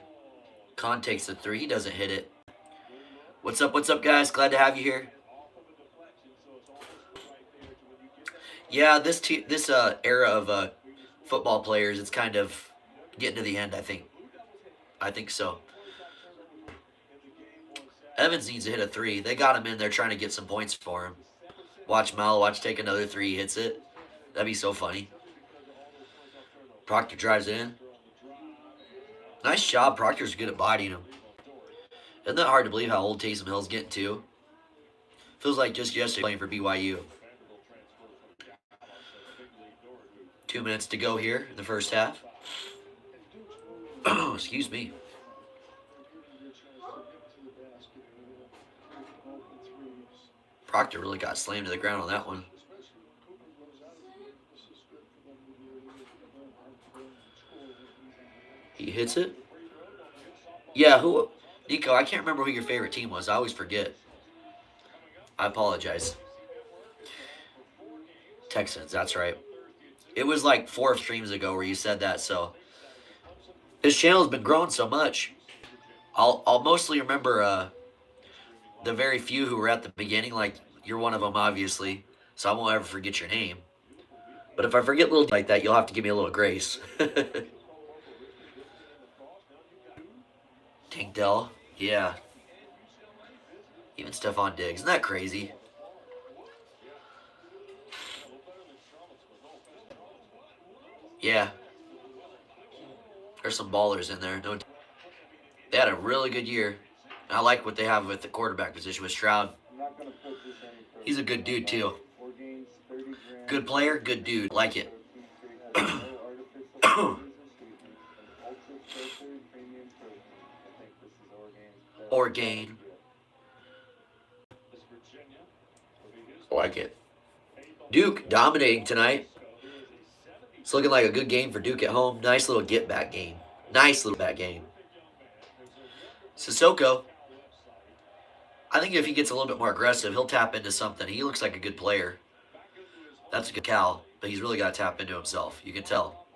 Kahn takes the three. He doesn't hit it. What's up, guys? Glad to have you here. Yeah, this era of football players, it's kind of getting to the end, I think. I think so. Evans needs to hit a three. They got him in there trying to get some points for him. Watch Mal, watch take another three. He hits it. That'd be so funny. Proctor drives it in. Nice job. Proctor's good at bodying him. Isn't that hard to believe how old Taysom Hill's getting to? Feels like just yesterday playing for BYU. 2 minutes to go here in the first half. Excuse me. Proctor really got slammed to the ground on that one. He hits it. Yeah, who? Nico, I can't remember who your favorite team was. I always forget. I apologize. Texans, that's right. It was like 4 streams ago where you said that, so. His channel's been growing so much. I'll mostly remember the very few who were at the beginning, like you're one of them, obviously, so I won't ever forget your name. But if I forget little like that, you'll have to give me a little grace. Tank Dell, yeah. Even Stephon Diggs, isn't that crazy? Yeah. There's some ballers in there. They had a really good year. I like what they have with the quarterback position with Stroud. He's a good dude, too. Good player, good dude. Like it. Orgain. Like it. Duke dominating tonight. It's looking like a good game for Duke at home. Nice little get-back game. Nice little back game. Sissoko. I think if he gets a little bit more aggressive, he'll tap into something. He looks like a good player. That's a good Cal, but he's really got to tap into himself. You can tell.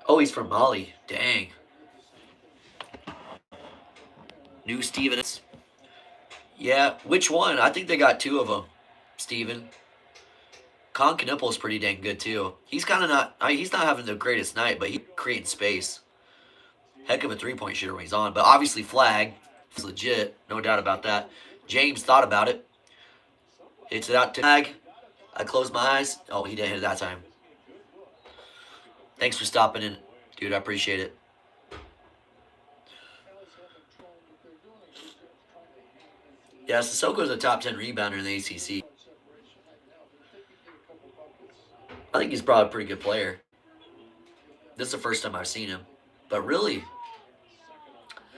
Oh, he's from Mali. Dang. New Stevens. Yeah, which one? I think they got 2 of them, Steven. Con Knippel is pretty dang good, too. He's kind of not, he's not having the greatest night, but he's creating space. Heck of a three-point shooter when he's on. But obviously, Flag is legit. No doubt about that. James thought about it. Hits it out to Flag. I closed my eyes. Oh, he didn't hit it that time. Thanks for stopping in, dude. I appreciate it. Yeah, Sissoko's a top 10 rebounder in the ACC. I think he's probably a pretty good player. This is the first time I've seen him. But really,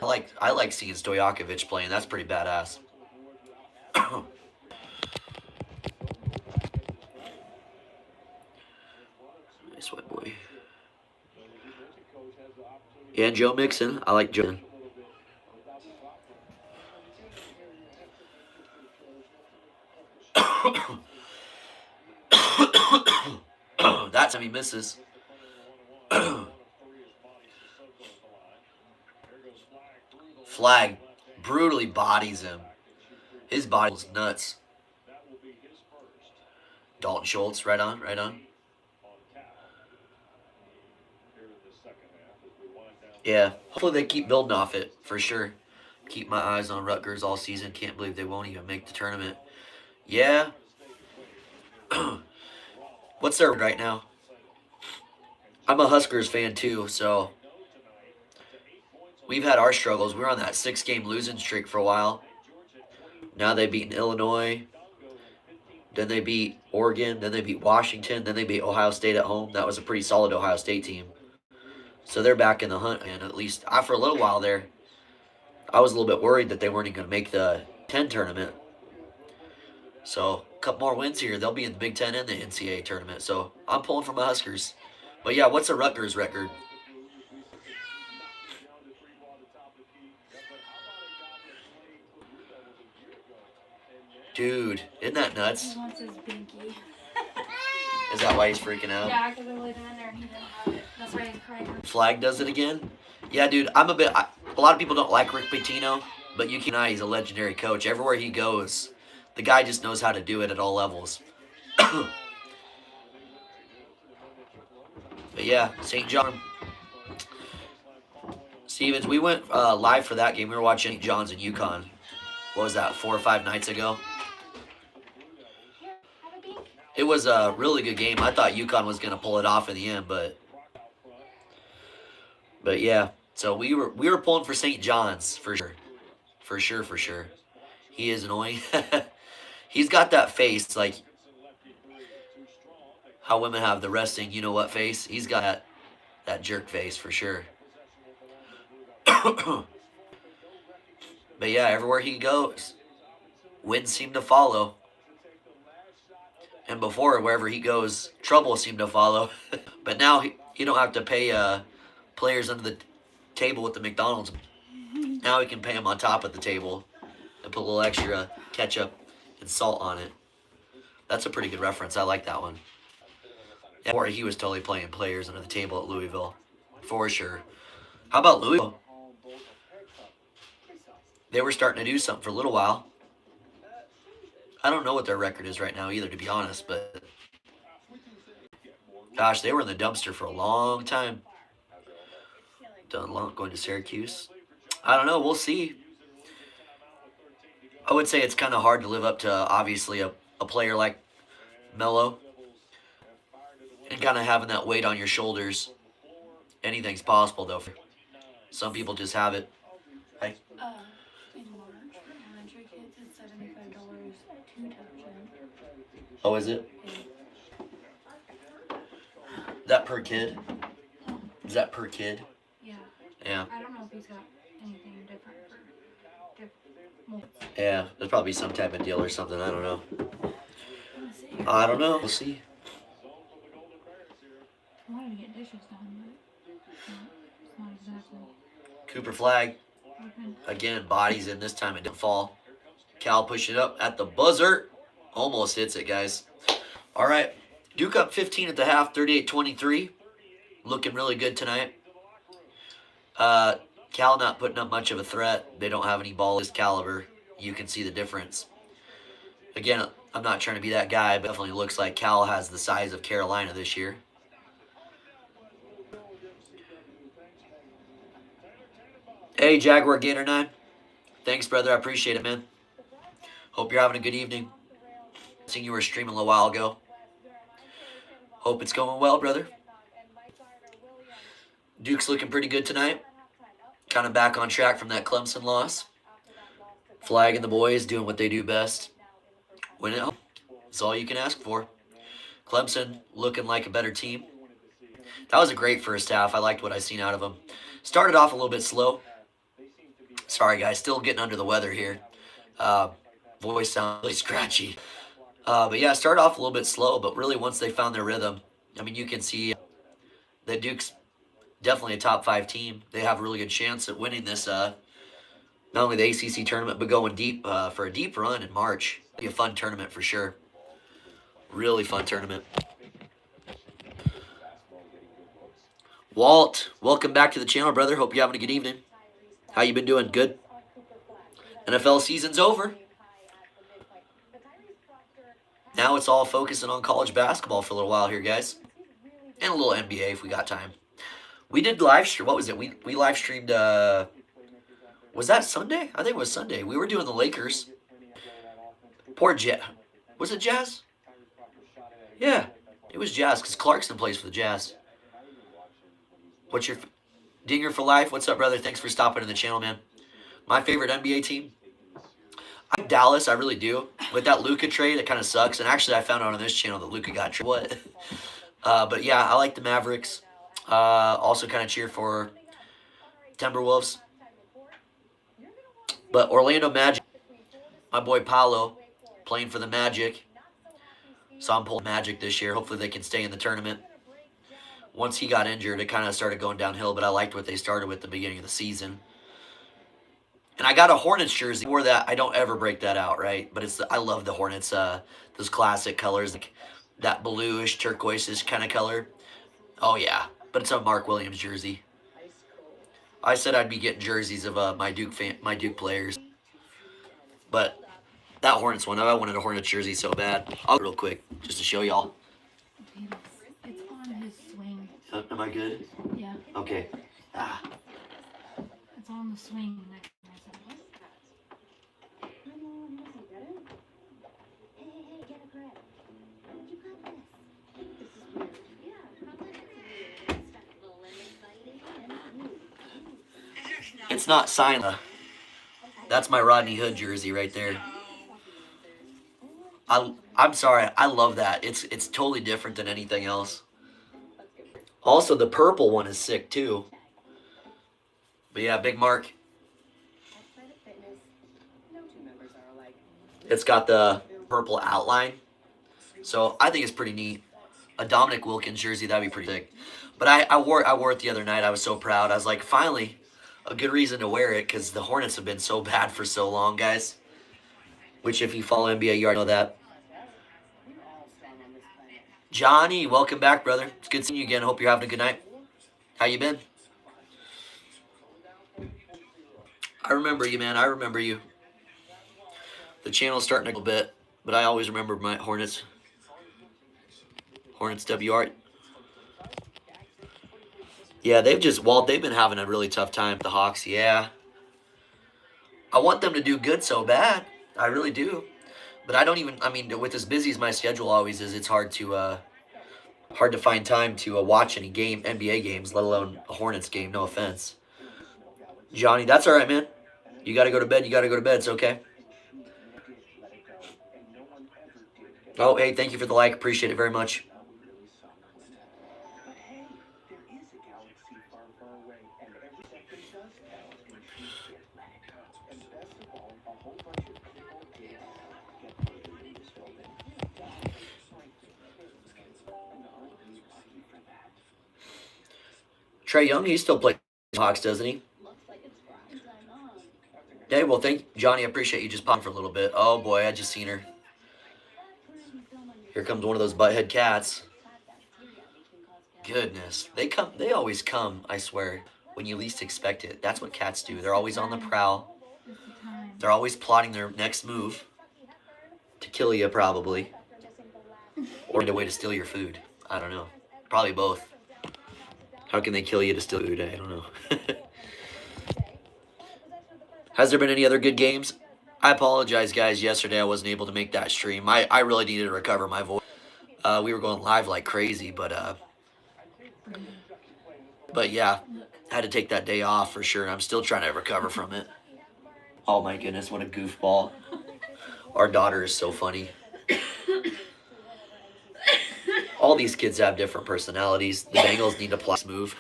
I like seeing Stojakovic playing. That's pretty badass. Nice white boy. Yeah, and Joe Mixon. I like Joe. That time he misses. Flag brutally bodies him. His body was nuts. Dalton Schultz, right on, right on. Yeah, hopefully they keep building off it, for sure. Keep my eyes on Rutgers all season. Can't believe they won't even make the tournament. Yeah. What's their right now? I'm a Huskers fan too, so we've had our struggles. We were on that 6-game losing streak for a while. Now they beat Illinois. Then they beat Oregon. Then they beat Washington. Then they beat Ohio State at home. That was a pretty solid Ohio State team. So they're back in the hunt, and at least for a little while there, I was a little bit worried that they weren't even going to make the 10 tournament. So a couple more wins here, they'll be in the Big Ten and the NCAA tournament. So I'm pulling for my Huskers. But yeah, what's the Rutgers record? Dude, isn't that nuts? He wants his binky. Is that why he's freaking out? Yeah, because I laid him in there and he didn't have it. That's why he's crying. Flag does it again? Yeah, dude, a lot of people don't like Rick Pitino, but you can he's a legendary coach. Everywhere he goes, the guy just knows how to do it at all levels. But yeah, St. John. Stevens, we went live for that game. We were watching St. John's and UConn. What was that, 4 or 5 nights ago? It was a really good game. I thought UConn was going to pull it off in the end, but yeah. So we were pulling for St. John's for sure. For sure. He is annoying. He's got that face like how women have the resting, you know what face? He's got that jerk face for sure. But yeah, everywhere he goes, wins seem to follow. And before, wherever he goes, trouble seemed to follow. But now he don't have to pay players under the table with the McDonald's. Now he can pay them on top of the table and put a little extra ketchup and salt on it. That's a pretty good reference. I like that one. Yeah, or he was totally playing players under the table at Louisville, for sure. How about Louisville? They were starting to do something for a little while. I don't know what their record is right now either, to be honest, but gosh, they were in the dumpster for a long time. Done long going to Syracuse. I don't know. We'll see. I would say it's kind of hard to live up to, obviously, a player like Melo and kind of having that weight on your shoulders. Anything's possible, though. Some people just have it. Hey. In March, elementary kids, it's $75 2 touchdowns. Oh, is it? That per kid? Is that per kid? Yeah. Yeah. I don't know if he's got anything different for different. Yeah, there's probably some type of deal or something. I don't know. Let's see. I don't know. We'll see. I wanted to get dishes done, but it's not exactly. Cooper Flag. Open. Again, bodies in this time. It didn't fall. Cal push it up at the buzzer. Almost hits it, guys. All right. Duke up 15 at the half, 38-23. Looking really good tonight. Cal not putting up much of a threat. They don't have any ball this caliber. You can see the difference. Again, I'm not trying to be that guy, but definitely looks like Cal has the size of Carolina this year. Hey, Jaguar Gator 9. Thanks, brother. I appreciate it, man. Hope you're having a good evening. Seeing you were streaming a little while ago. Hope it's going well, brother. Duke's looking pretty good tonight. Kind of back on track from that Clemson loss. Flag and the boys doing what they do best. Win it home. That's all you can ask for. Clemson looking like a better team. That was a great first half. I liked what I seen out of them. Started off a little bit slow. Sorry, guys. Still getting under the weather here. Voice sounds really scratchy. But yeah, started off a little bit slow, but really once they found their rhythm, I mean, you can see that Duke's definitely a top 5 team. They have a really good chance at winning this, not only the ACC tournament, but going deep for a deep run in March. Be a fun tournament for sure. Really fun tournament. Walt, welcome back to the channel, brother. Hope you're having a good evening. How you been doing? Good? NFL season's over. Now it's all focusing on college basketball for a little while here, guys. And a little NBA if we got time. We did live stream. What was it? We live streamed, was that Sunday? I think it was Sunday. We were doing the Lakers. Poor Jazz. Was it Jazz? Yeah, it was Jazz because Clarkson plays for the Jazz. What's your Dinger for life? What's up, brother? Thanks for stopping in the channel, man. My favorite NBA team? I like Dallas. I really do. With that Luka trade, it kind of sucks. And actually, I found out on this channel that Luka got traded. What? But yeah, I like the Mavericks. Also kind of cheer for Timberwolves. But Orlando Magic, my boy Paolo, playing for the Magic. So I'm pulling Magic this year. Hopefully they can stay in the tournament. Once he got injured, it kind of started going downhill, but I liked what they started with at the beginning of the season. And I got a Hornets jersey. I wore that. I don't ever break that out, right? But I love the Hornets, those classic colors, like that bluish, turquoise-ish kind of color. Oh, yeah. But it's a Mark Williams jersey. I said I'd be getting jerseys of my Duke players. But that Hornets one, I wanted a Hornets jersey so bad. I'll real quick, just to show y'all. It's on his swing. Am I good? Yeah, Okay. Ah. it's on the swing next to It's not signed. That's my Rodney Hood jersey right there. I'm sorry. I love that. It's totally different than anything else. Also, the purple one is sick too. But yeah, Big Mark. It's got the purple outline. So I think it's pretty neat. A Dominic Wilkins jersey, that'd be pretty sick. But I wore it the other night. I was so proud. I was like, finally, a good reason to wear it, because the Hornets have been so bad for so long, guys. Which, if you follow NBA, you already know that. Johnny, welcome back, brother. It's good seeing you again. Hope you're having a good night. How you been? I remember you, man. I remember you. The channel's starting a little bit, but I always remember my Hornets. Hornets WR. Yeah, they've been having a really tough time, the Hawks, yeah. I want them to do good so bad. I really do. But with as busy as my schedule always is, it's hard to find time to watch any NBA games, let alone a Hornets game, no offense. Johnny, that's all right, man. You got to go to bed, it's okay. Oh, hey, thank you for the like, appreciate it very much. Trae Young, he still plays Hawks, doesn't he? Hey, well, Johnny, I appreciate you just popping for a little bit. Oh, boy, I just seen her. Here comes one of those butthead cats. Goodness. They always come, I swear, when you least expect it. That's what cats do. They're always on the prowl. They're always plotting their next move to kill you, probably. Or a way to steal your food. I don't know. Probably both. How can they kill you to steal food? I don't know. Has there been any other good games? I apologize, guys. Yesterday I wasn't able to make that stream. I really needed to recover my voice. We were going live like crazy, but yeah, had to take that day off for sure. I'm still trying to recover from it. Oh my goodness, what a goofball. Our daughter is so funny. All these kids have different personalities. The Bengals need to plus move.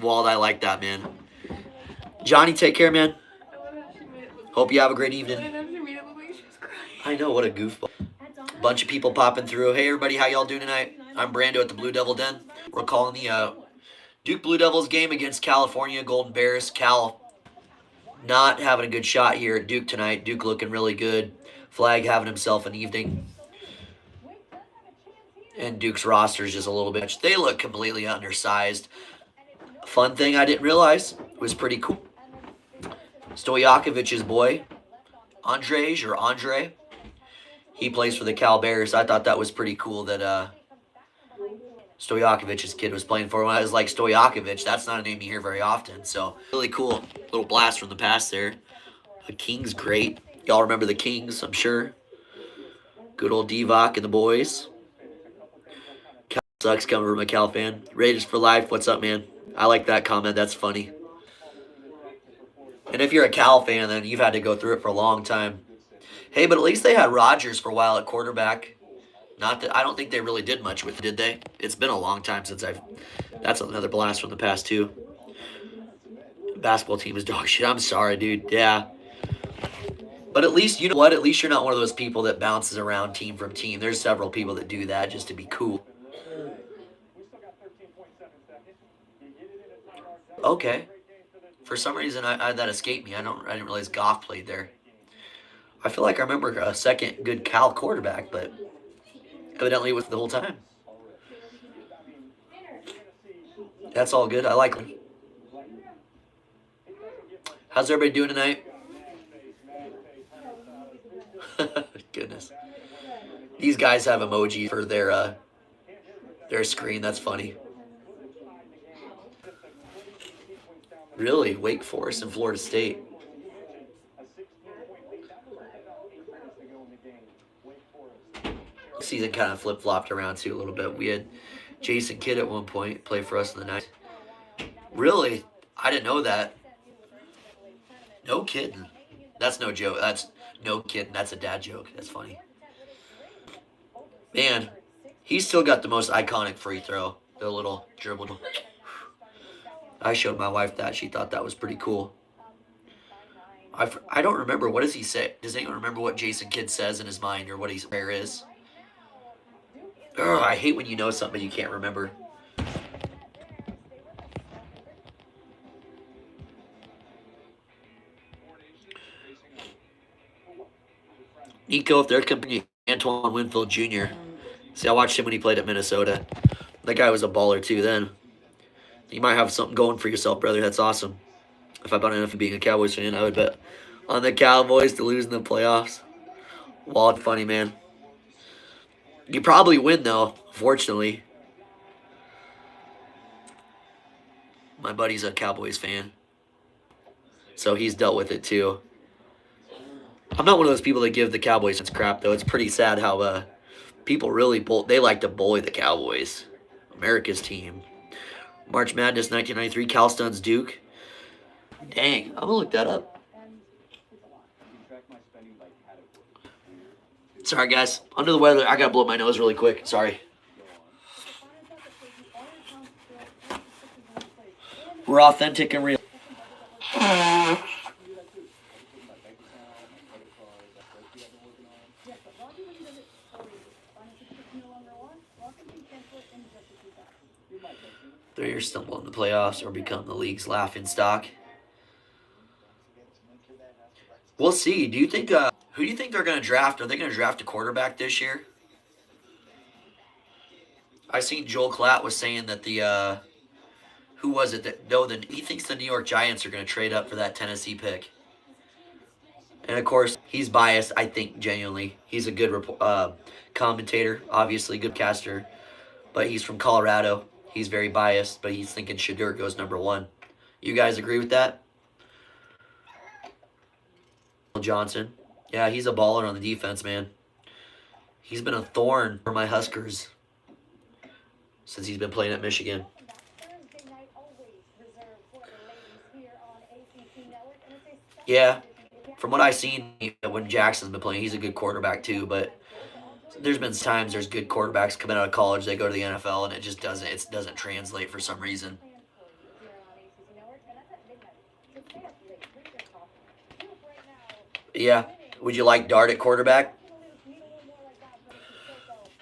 Wald, I like that, man. Johnny, take care, man. Hope you have a great evening. I know, what a goofball. Bunch of people popping through. Hey, everybody, how y'all doing tonight? I'm Brando at the Blue Devil Den. We're calling the Duke Blue Devils game against California Golden Bears. Cal not having a good shot here at Duke tonight. Duke looking really good. Flag having himself an evening. And Duke's roster is just a little bit. They look completely undersized. Fun thing I didn't realize was pretty cool. Stojakovic's boy, Andre, he plays for the Cal Bears. I thought that was pretty cool that Stojakovic's kid was playing for him. I was like, Stojakovic, that's not a name you hear very often. So really cool. Little blast from the past there. The Kings, great. Y'all remember the Kings, I'm sure. Good old Divock and the boys. Sucks coming from a Cal fan. Raiders for life. What's up, man? I like that comment. That's funny. And if you're a Cal fan, then you've had to go through it for a long time. Hey, but at least they had Rodgers for a while at quarterback. Not that I don't think they really did much with it, did they? It's been a long time since I've. That's another blast from the past too. Basketball team is dog shit. I'm sorry, dude. Yeah. But at least, you know what? At least you're not one of those people that bounces around team from team. There's several people that do that just to be cool. Okay. For some reason, that escaped me. I didn't realize Goff played there. I feel like I remember a second good Cal quarterback, but evidently it was the whole time. That's all good. I like him. How's everybody doing tonight? Goodness. These guys have emoji for their screen. That's funny. Really? Wake Forest and Florida State. Season kind of flip-flopped around too a little bit. We had Jason Kidd at one point play for us in the night. Really? I didn't know that. No kidding. That's no joke. That's no kidding. That's a dad joke. That's funny. Man, he's still got the most iconic free throw. The little dribble. I showed my wife that. She thought that was pretty cool. I don't remember. What does he say? Does anyone remember what Jason Kidd says in his mind or what his prayer is? Ugh, I hate when you know something you can't remember. Nico, if they're comparing Antoine Winfield Jr. See, I watched him when he played at Minnesota. That guy was a baller too then. You might have something going for yourself, brother. That's awesome. If I bet enough of being a Cowboys fan, I would bet on the Cowboys to lose in the playoffs. Wild funny, man. You probably win, though, fortunately. My buddy's a Cowboys fan, so he's dealt with it, too. I'm not one of those people that give the Cowboys crap, though. It's pretty sad how people really they like to bully the Cowboys. America's team. March Madness 1993, Cal stuns Duke. Dang, I'm going to look that up. Sorry, guys. Under the weather. I got to blow my nose really quick. Sorry. We're authentic and real. They either stumble in the playoffs or become the league's laughingstock. We'll see. Do you think? Who do you think they're going to draft? Are they going to draft a quarterback this year? I seen Joel Klatt was saying that the who was it that he thinks the New York Giants are going to trade up for that Tennessee pick. And of course, he's biased. I think genuinely, he's a good commentator, obviously good caster, but he's from Colorado. He's very biased, but he's thinking Shedeur goes number 1. You guys agree with that? Johnson. Yeah, he's a baller on the defense, man. He's been a thorn for my Huskers since he's been playing at Michigan. Yeah, from what I've seen when Jackson's been playing, he's a good quarterback too, but there's been times there's good quarterbacks coming out of college, they go to the NFL, and it just doesn't translate for some reason. Yeah. Would you like Dart at quarterback?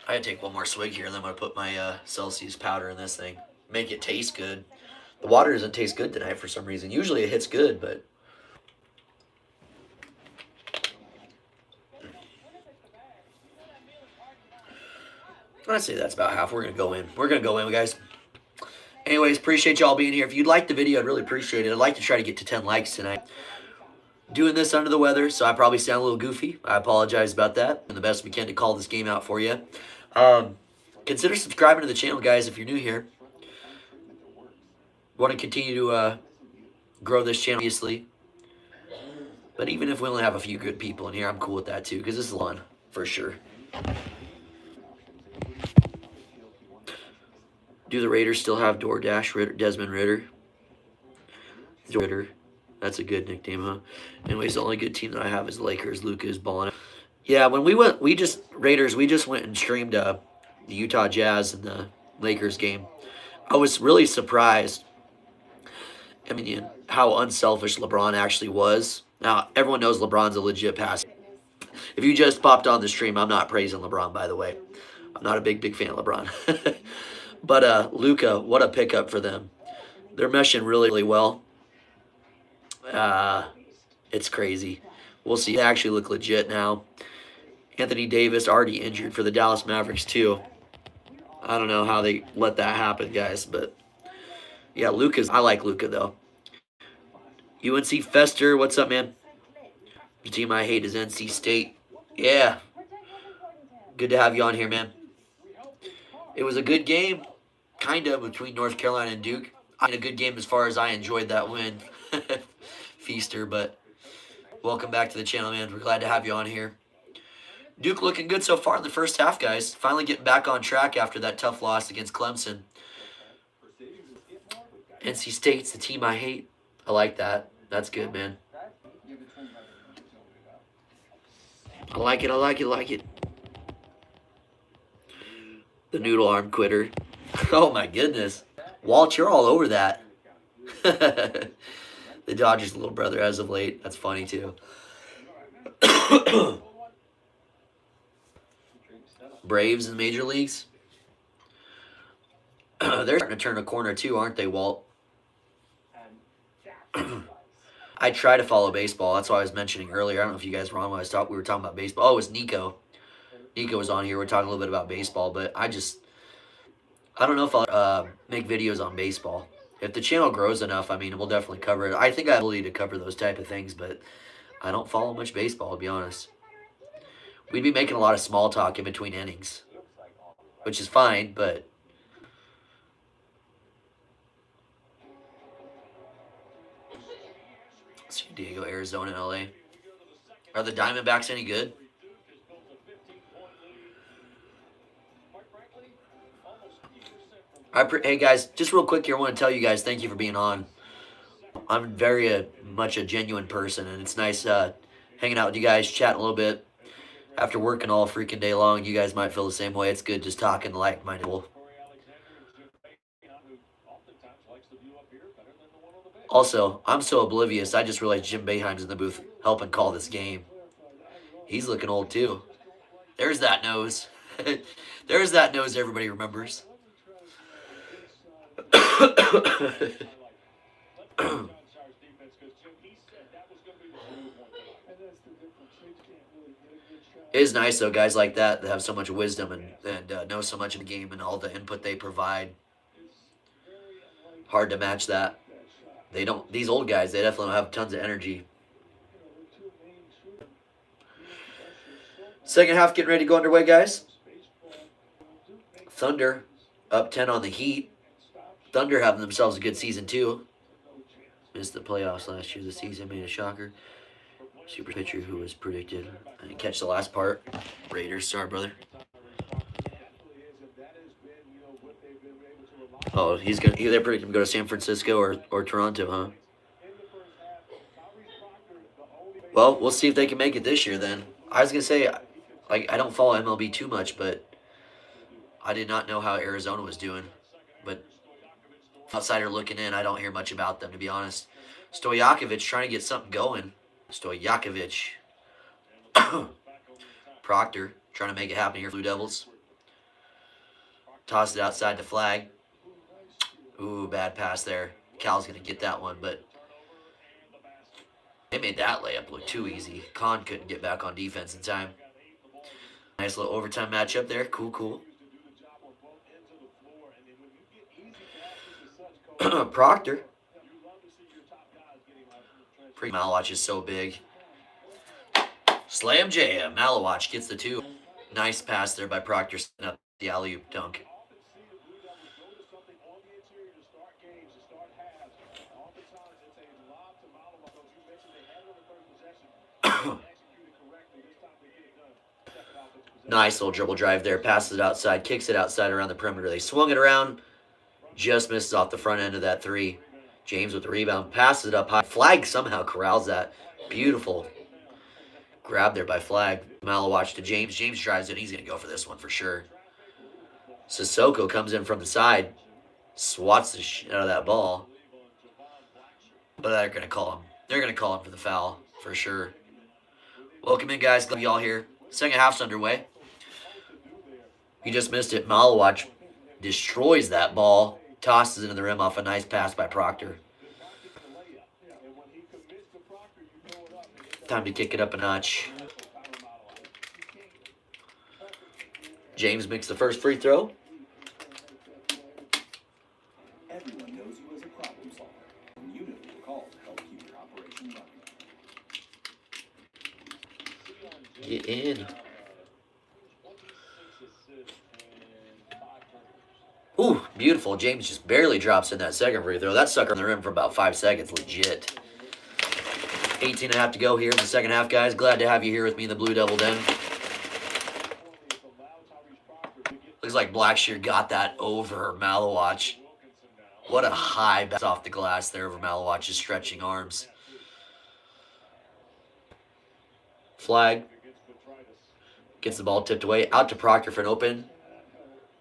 I gotta take one more swig here, and then I'm gonna put my Celsius powder in this thing. Make it taste good. The water doesn't taste good tonight for some reason. Usually it hits good, but I'd say that's about half. We're gonna go in, guys. Anyways, appreciate y'all being here. If you'd like the video, I'd really appreciate it. I'd like to try to get to 10 likes tonight. Doing this under the weather, so I probably sound a little goofy. I apologize about that. And the best we can to call this game out for you. Consider subscribing to the channel, guys, if you're new here. Want to continue to grow this channel, obviously. But even if we only have a few good people in here, I'm cool with that too, because this is fun, for sure. Do the Raiders still have DoorDash? Desmond Ritter? Ritter. That's a good nickname, huh? Anyways, the only good team that I have is Lakers. Luka is balling. Yeah, when we just went and streamed the Utah Jazz and the Lakers game. I was really surprised. I mean, how unselfish LeBron actually was. Now, everyone knows LeBron's a legit passer. If you just popped on the stream, I'm not praising LeBron, by the way. I'm not a big fan of LeBron. But Luka, what a pickup for them. They're meshing really well. It's crazy. We'll see. They actually look legit now. Anthony Davis already injured for the Dallas Mavericks too. I don't know how they let that happen, guys, but yeah, I like Luka though. UNC Fester, what's up, man? The team I hate is NC State. Yeah. Good to have you on here, man. It was a good game, kind of, between North Carolina and Duke. I mean, a good game as far as I enjoyed that win. Feaster, but welcome back to the channel, man. We're glad to have you on here. Duke looking good so far in the first half, guys. Finally getting back on track after that tough loss against Clemson. NC State's the team I hate. I like that. That's good, man. I like it. The noodle arm quitter. Oh, my goodness. Walt, you're all over that. The Dodgers' little brother as of late. That's funny, too. Braves in the major leagues. They're starting to turn a corner, too, aren't they, Walt? I try to follow baseball. That's what I was mentioning earlier. I don't know if you guys were on when we were talking about baseball. Oh, it was Nico. Nico was on here. We're talking a little bit about baseball, but I don't know if I'll make videos on baseball. If the channel grows enough, I mean, we'll definitely cover it. I think I have the ability to cover those type of things, but I don't follow much baseball, to be honest. We'd be making a lot of small talk in between innings, which is fine, but... San Diego, Arizona, and LA. Are the Diamondbacks any good? Hey guys, just real quick here, I want to tell you guys thank you for being on. I'm very much a genuine person, and it's nice hanging out with you guys, chatting a little bit. After working all freaking day long, you guys might feel the same way. It's good just talking like-minded people. Also, I'm so oblivious, I just realized Jim Boeheim's in the booth helping call this game. He's looking old too. There's that nose. There's that nose everybody remembers. It is nice though, guys like that have so much wisdom and know so much of the game and all the input they provide. Hard to match that. They don't. These old guys, they definitely don't have tons of energy. Second half getting ready to go underway, guys. Thunder up 10 on the Heat. Thunder having themselves a good season too. Missed the playoffs last year. The season made a shocker. Super pitcher who was predicted. I didn't catch the last part. Raiders, sorry, brother. Oh, they're predicting to go to San Francisco or Toronto, huh? Well, we'll see if they can make it this year then. I was gonna say, like, I don't follow MLB too much, but I did not know how Arizona was doing. But outsider looking in, I don't hear much about them, to be honest. Stojakovic trying to get something going. Stojakovic. Proctor trying to make it happen here for Blue Devils. Toss it outside the flag. Ooh, bad pass there. Cal's going to get that one, but they made that layup look too easy. Kahn couldn't get back on defense in time. Nice little overtime matchup there. Cool. Proctor. Malawach is so big. Slam jam. Malawach gets the two. Nice pass there by Proctor, setting up the alley-oop dunk. Nice little dribble drive there. Passes it outside. Kicks it outside around the perimeter. They swung it around. Just misses off the front end of that three. James with the rebound. Passes it up high. Flag somehow corrals that. Beautiful grab there by Flag. Malawatch to James. James drives in. He's going to go for this one for sure. Sissoko comes in from the side. Swats the shit out of that ball. But they're going to call him. They're going to call him for the foul for sure. Welcome in, guys. Glad y'all here. Second half's underway. You just missed it. Malawatch destroys that ball. Tosses it into the rim off a nice pass by Proctor. Time to kick it up a notch. James makes the first free throw. Everyone knows you as a problem solver, and you know your call to help keep your operation running. Get in. Ooh, beautiful. James just barely drops in that second free throw. That sucker on the rim for about 5 seconds. Legit. 18 and a half to go here in the second half, guys. Glad to have you here with me in the Blue Devil Den. Looks like Blackshear got that over Malawatch. What a high bounce off the glass there over Malawatch's stretching arms. Flag. Gets the ball tipped away. Out to Proctor for an open.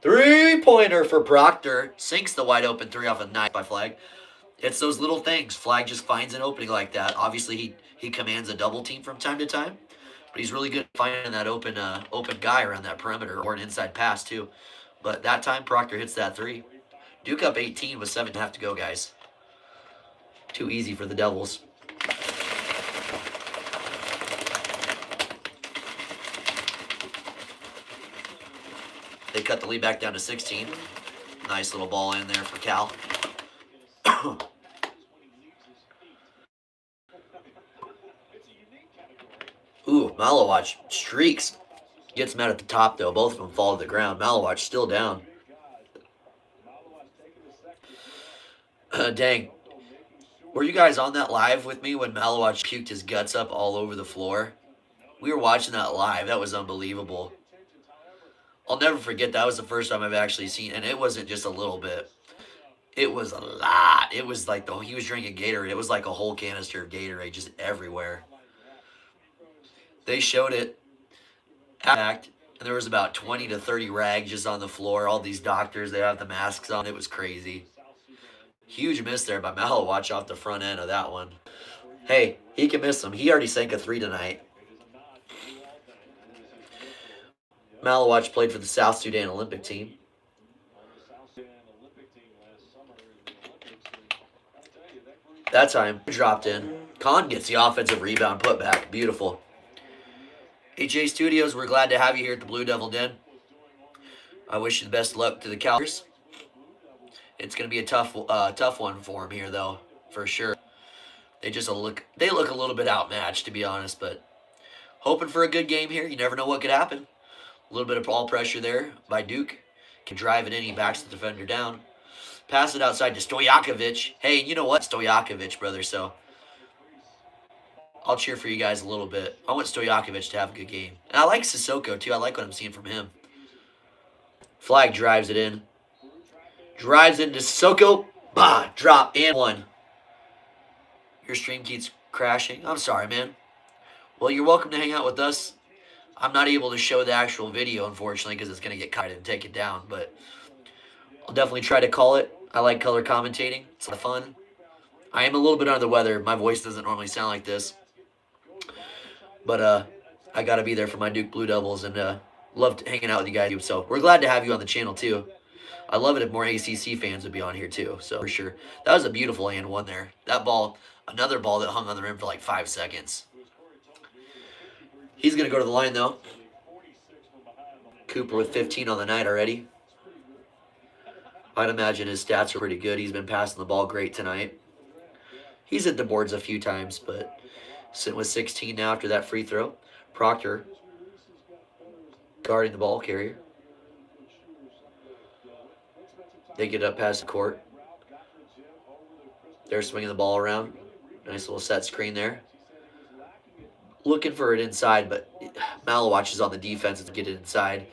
Three-pointer for Proctor. Sinks the wide open three off a nice by Flag. It's those little things. Flag just finds an opening like that. Obviously, he commands a double team from time to time. But he's really good at finding that open guy around that perimeter or an inside pass, too. But that time, Proctor hits that three. Duke up 18 with 7.5 to go, guys. Too easy for the Devils. They cut the lead back down to 16. Nice little ball in there for Cal. Ooh, Malawatch streaks. Gets him out at the top, though. Both of them fall to the ground. Malawatch still down. Dang. Were you guys on that live with me when Malawatch puked his guts up all over the floor? We were watching that live. That was unbelievable. I'll never forget, that was the first time I've actually seen, and it wasn't just a little bit. It was a lot. It was like he was drinking Gatorade. It was like a whole canister of Gatorade just everywhere. They showed it, and there was about 20 to 30 rags just on the floor. All these doctors, they have the masks on. It was crazy. Huge miss there by Malawatch off the front end of that one. Hey, he can miss them. He already sank a three tonight. Malawatch played for the South Sudan Olympic team. That time, dropped in. Khan gets the offensive rebound put back. Beautiful. HA Studios, we're glad to have you here at the Blue Devil Den. I wish you the best of luck to the Calgars. It's going to be a tough one for them here, though, for sure. They look a little bit outmatched, to be honest, but hoping for a good game here. You never know what could happen. A little bit of ball pressure there by Duke. Can drive it in. He backs the defender down. Pass it outside to Stojakovic. Hey, you know what? Stojakovic, brother. So I'll cheer for you guys a little bit. I want Stojakovic to have a good game. And I like Sissoko, too. I like what I'm seeing from him. Flag drives it in. Drives into Sissoko. Bah! Drop and one. Your stream keeps crashing. I'm sorry, man. Well, you're welcome to hang out with us. I'm not able to show the actual video, unfortunately, because it's going to get cut and take it down. But I'll definitely try to call it. I like color commentating. It's a lot of fun. I am a little bit under the weather. My voice doesn't normally sound like this. But I got to be there for my Duke Blue Devils and loved hanging out with you guys. So we're glad to have you on the channel, too. I love it if more ACC fans would be on here, too. So for sure. That was a beautiful and one there. That ball, another ball that hung on the rim for like 5 seconds. He's going to go to the line, though. Cooper with 15 on the night already. I'd imagine his stats are pretty good. He's been passing the ball great tonight. He's hit the boards a few times, but sitting with 16 now after that free throw. Proctor guarding the ball carrier. They get up past the court. They're swinging the ball around. Nice little set screen there. Looking for it inside, but Malawatch is on the defense to get it inside.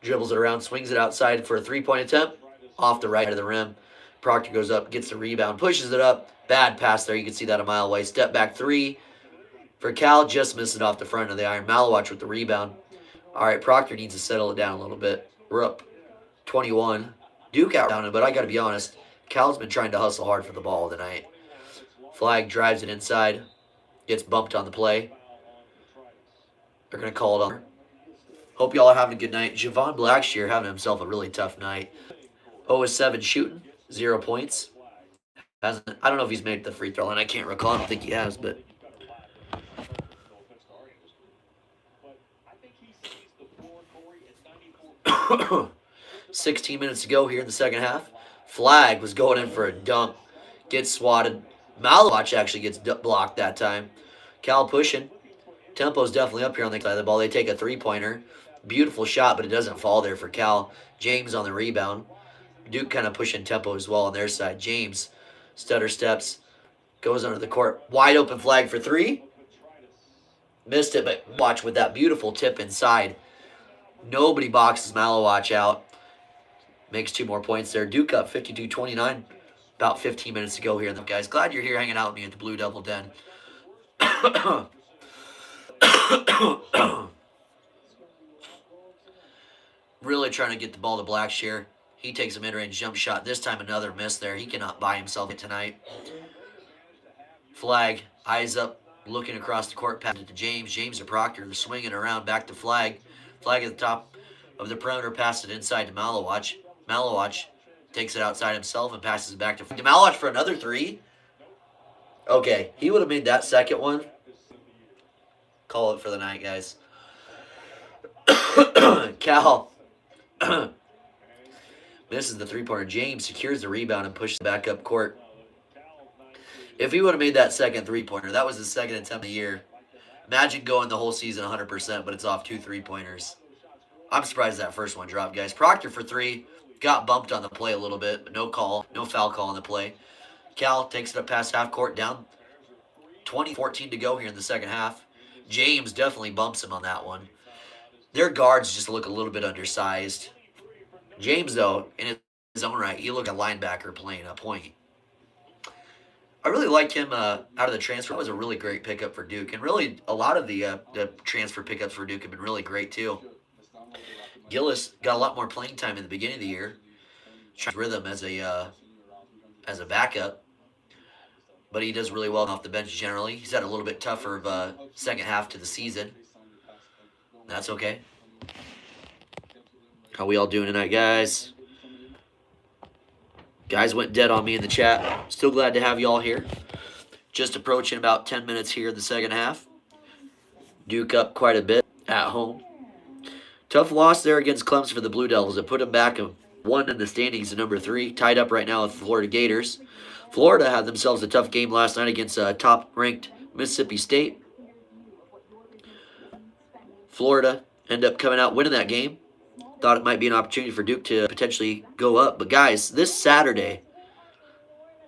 Dribbles it around, swings it outside for a three-point attempt. off the right of the rim. Proctor goes up, gets the rebound, pushes it up. Bad pass there. You can see that a mile away. Step back three for Cal. Just missed it off the front of the iron. Malawatch with the rebound. All right, Proctor needs to settle it down a little bit. We're up 21. Duke out down it, but I got to be honest. Cal's been trying to hustle hard for the ball tonight. Flag drives it inside. Gets bumped on the play. They're going to call it on. Hope y'all are having a good night. Javon Blackshear having himself a really tough night. 0-7 shooting. 0 points. I don't know if he's made the free throw line. I can't recall. I don't think he has, but... 16 minutes to go here in the second half. Flag was going in for a dunk. Gets swatted. Malawatch actually gets blocked that time. Cal pushing. Tempo's definitely up here on the side of the ball. They take a three-pointer. Beautiful shot, but it doesn't fall there for Cal. James on the rebound. Duke kind of pushing tempo as well on their side. James, stutter steps, goes under the court. Wide open flag for three. Missed it, but watch with that beautiful tip inside. Nobody boxes Malawatch out. Makes 2 more points there. Duke up 52-29. About 15 minutes to go here, guys. Glad you're here hanging out with me at the Blue Devil Den. Really trying to get the ball to Blackshear. He takes a mid-range jump shot. This time another miss there. He cannot buy himself it tonight. Flag. Eyes up. Looking across the court. Pass it to James. James to Proctor. They're swinging around. Back to Flag. Flag at the top of the perimeter. Passes it inside to Malawatch. Malawatch takes it outside himself and passes it back to Malawatch for another three. Okay. He would have made that second one. Call it for the night, guys. Cal misses the three-pointer. James secures the rebound and pushes it back up court. If he would have made that second three-pointer, that was his second attempt of the year. Imagine going the whole season 100%, but it's off 2 three-pointers. I'm surprised that first one dropped, guys. Proctor for three. Got bumped on the play a little bit, but no call. No foul call on the play. Cal takes it up past half court, down 20-14 to go here in the second half. James definitely bumps him on that one. Their guards just look a little bit undersized. James, though, in his own right, he looked a linebacker playing a point. I really liked him out of the transfer. That was a really great pickup for Duke. And really, a lot of the transfer pickups for Duke have been really great, too. Gillis got a lot more playing time in the beginning of the year. Trying rhythm as a backup. But he does really well off the bench generally. He's had a little bit tougher of a second half to the season. That's okay. How we all doing tonight, guys? Guys went dead on me in the chat. Still glad to have you all here. Just approaching about 10 minutes here in the second half. Duke up quite a bit at home. Tough loss there against Clemson for the Blue Devils. It put them back a 1 in the standings at number 3. Tied up right now with the Florida Gators. Florida had themselves a tough game last night against top-ranked Mississippi State. Florida ended up coming out winning that game. Thought it might be an opportunity for Duke to potentially go up. But guys, this Saturday,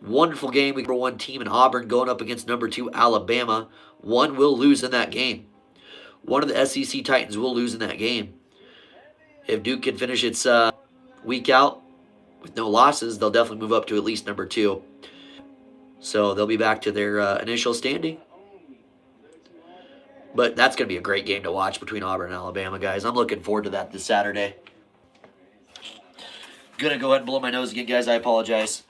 wonderful game. Number 1 team in Auburn going up against number 2 Alabama. One will lose in that game. One of the SEC Titans will lose in that game. If Duke can finish its week out with no losses, they'll definitely move up to at least number 2. So they'll be back to their initial standing. But that's going to be a great game to watch between Auburn and Alabama, guys. I'm looking forward to that this Saturday. Going to go ahead and blow my nose again, guys. I apologize.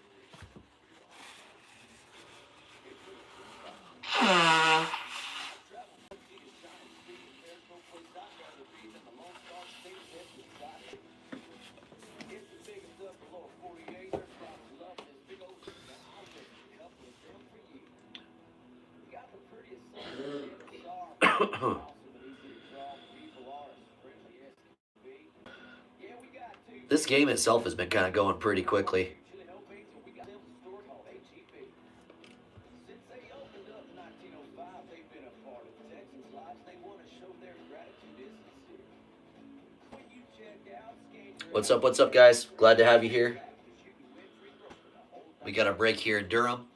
This game itself has been kind of going pretty quickly. What's up, guys? Glad to have you here. We got a break here in Durham.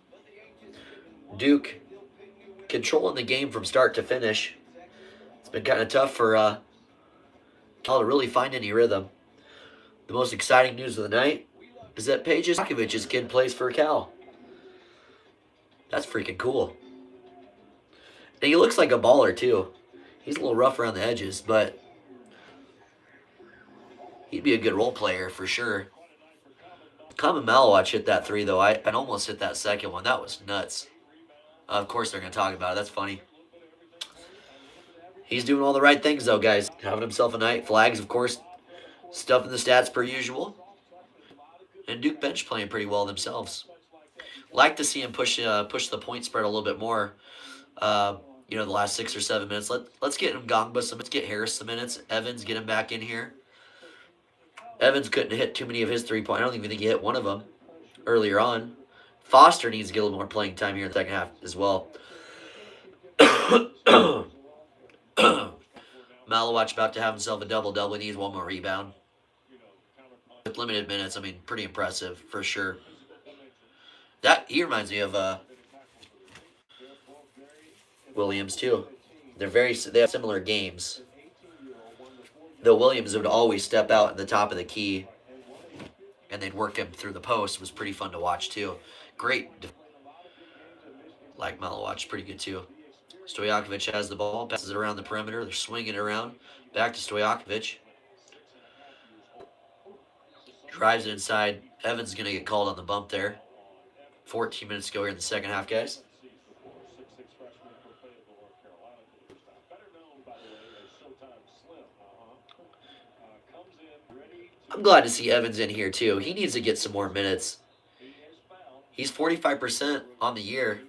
Duke controlling the game from start to finish. It's been kind of tough for Cal to really find any rhythm. The most exciting news of the night, is that Paige Stojakovic's kid plays for Cal. That's freaking cool. And he looks like a baller, too. He's a little rough around the edges, but he'd be a good role player for sure. Common Malawatch hit that three, though. I almost hit that second one. That was nuts. Of course they're going to talk about it. That's funny. He's doing all the right things, though, guys. Having himself a night. Flags, of course, stuffing the stats per usual. And Duke bench playing pretty well themselves. Like to see him push the point spread a little bit more. The last 6 or 7 minutes. Let's get Ngongba some. Let's get Harris some minutes. Evans, get him back in here. Evans couldn't hit too many of his 3-point. I don't even think he hit one of them earlier on. Foster needs to get a little more playing time here in the second half as well. Malawatch about to have himself a double-double. He needs one more rebound. With limited minutes, I mean, pretty impressive for sure. He reminds me of Williams too. They have similar games. Though Williams would always step out at the top of the key and they'd work him through the post. It was pretty fun to watch too. Great. Like Malawatch, pretty good too. Stojakovic has the ball, passes it around the perimeter. They're swinging it around. Back to Stojakovic. Drives it inside. Evans is going to get called on the bump there. 14 minutes to go here in the second half, guys. I'm glad to see Evans in here, too. He needs to get some more minutes. He's 45% on the year.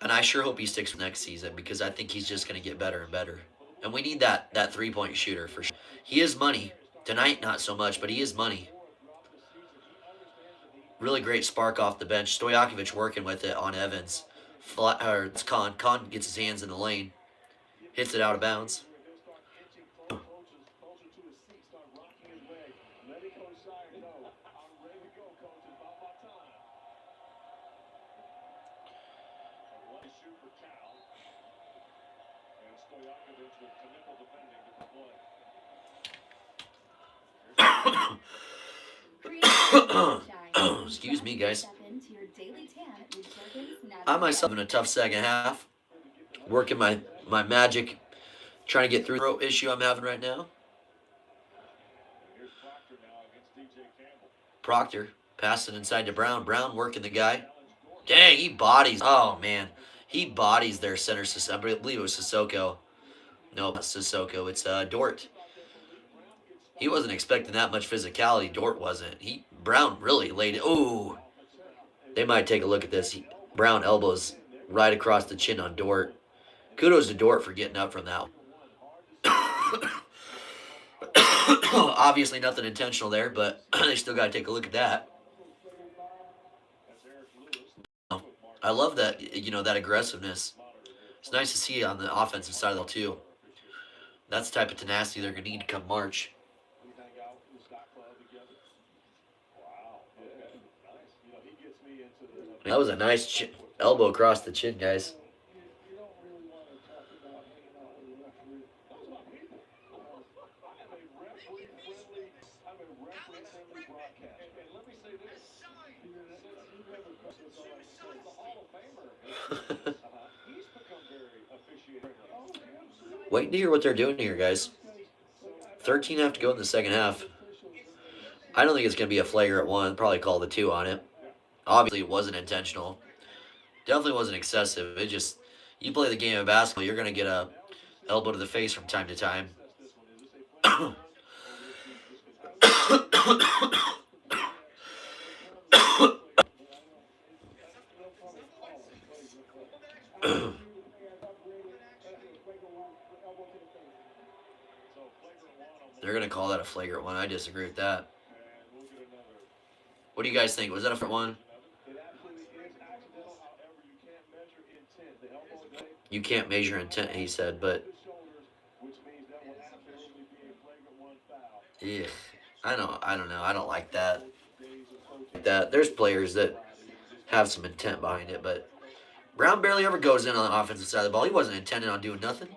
And I sure hope he sticks next season because I think he's just going to get better and better. And we need that 3-point shooter for sure. He is money. Tonight, not so much, but he is money. Really great spark off the bench. Stojakovic working with it on Evans. It's Kahn. Kahn gets his hands in the lane. Hits it out of bounds. Excuse me, guys. I myself in a tough second half. Working my magic. Trying to get through the throat issue I'm having right now. Proctor passing inside to Brown. Brown working the guy. Dang, he bodies. Oh, man. He bodies their center. I believe it was Sissoko. No, not Sissoko. It's Dort. He wasn't expecting that much physicality. Dort wasn't. Brown really laid it. Ooh. They might take a look at this. Brown elbows right across the chin on Dort. Kudos to Dort for getting up from that one. Obviously nothing intentional there, but they still got to take a look at that. I love that, that aggressiveness. It's nice to see on the offensive side of the ball, too. That's the type of tenacity they're going to need come March. That was a nice elbow across the chin, guys. Waiting to hear what they're doing here, guys. 13 have to go in the second half. I don't think it's going to be a flagrant one. Probably call the 2 on it. Obviously, it wasn't intentional. Definitely wasn't excessive. It just, you play the game of basketball, you're going to get a elbow to the face from time to time. They're going to call that a flagrant one. I disagree with that. What do you guys think? Was that a flagrant one? You can't measure intent, he said, but yeah, I don't know. I don't like that. There's players that have some intent behind it, but Brown barely ever goes in on the offensive side of the ball. He wasn't intending on doing nothing.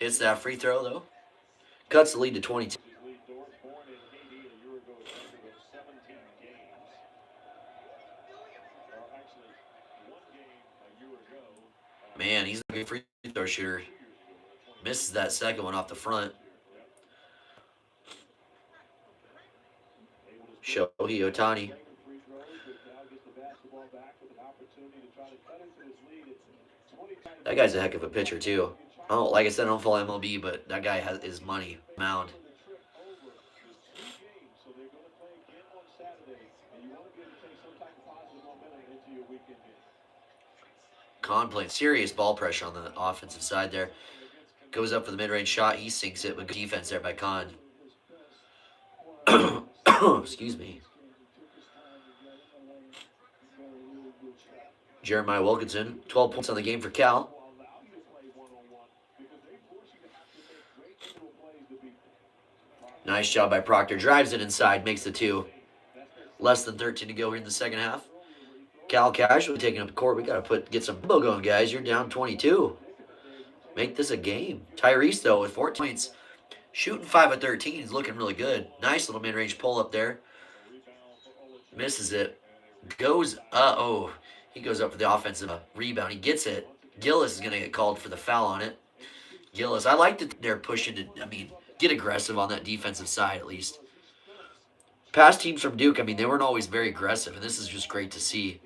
Hits that free throw, though. Cuts the lead to 22. Man, he's a good free throw shooter. Misses that second one off the front. Shohei Ohtani. That guy's a heck of a pitcher, too. Oh, like I said, I don't follow MLB, but that guy has his money mound. Kahn playing serious ball pressure on the offensive side there. Goes up for the mid-range shot. He sinks it, but good defense there by Kahn. Excuse me. Jeremiah Wilkinson, 12 points on the game for Cal. Nice job by Proctor. Drives it inside, makes the 2. Less than 13 to go here in the second half. Cal casually taking up the court. We got to get some tempo going, guys. You're down 22. Make this a game. Tyrese, though, with 14 points. Shooting 5 of 13. He's looking really good. Nice little mid-range pull up there. Misses it. Goes, he goes up for the offensive rebound. He gets it. Gillis is going to get called for the foul on it. Gillis, I like that they're pushing to, get aggressive on that defensive side at least. Past teams from Duke, they weren't always very aggressive, and this is just great to see.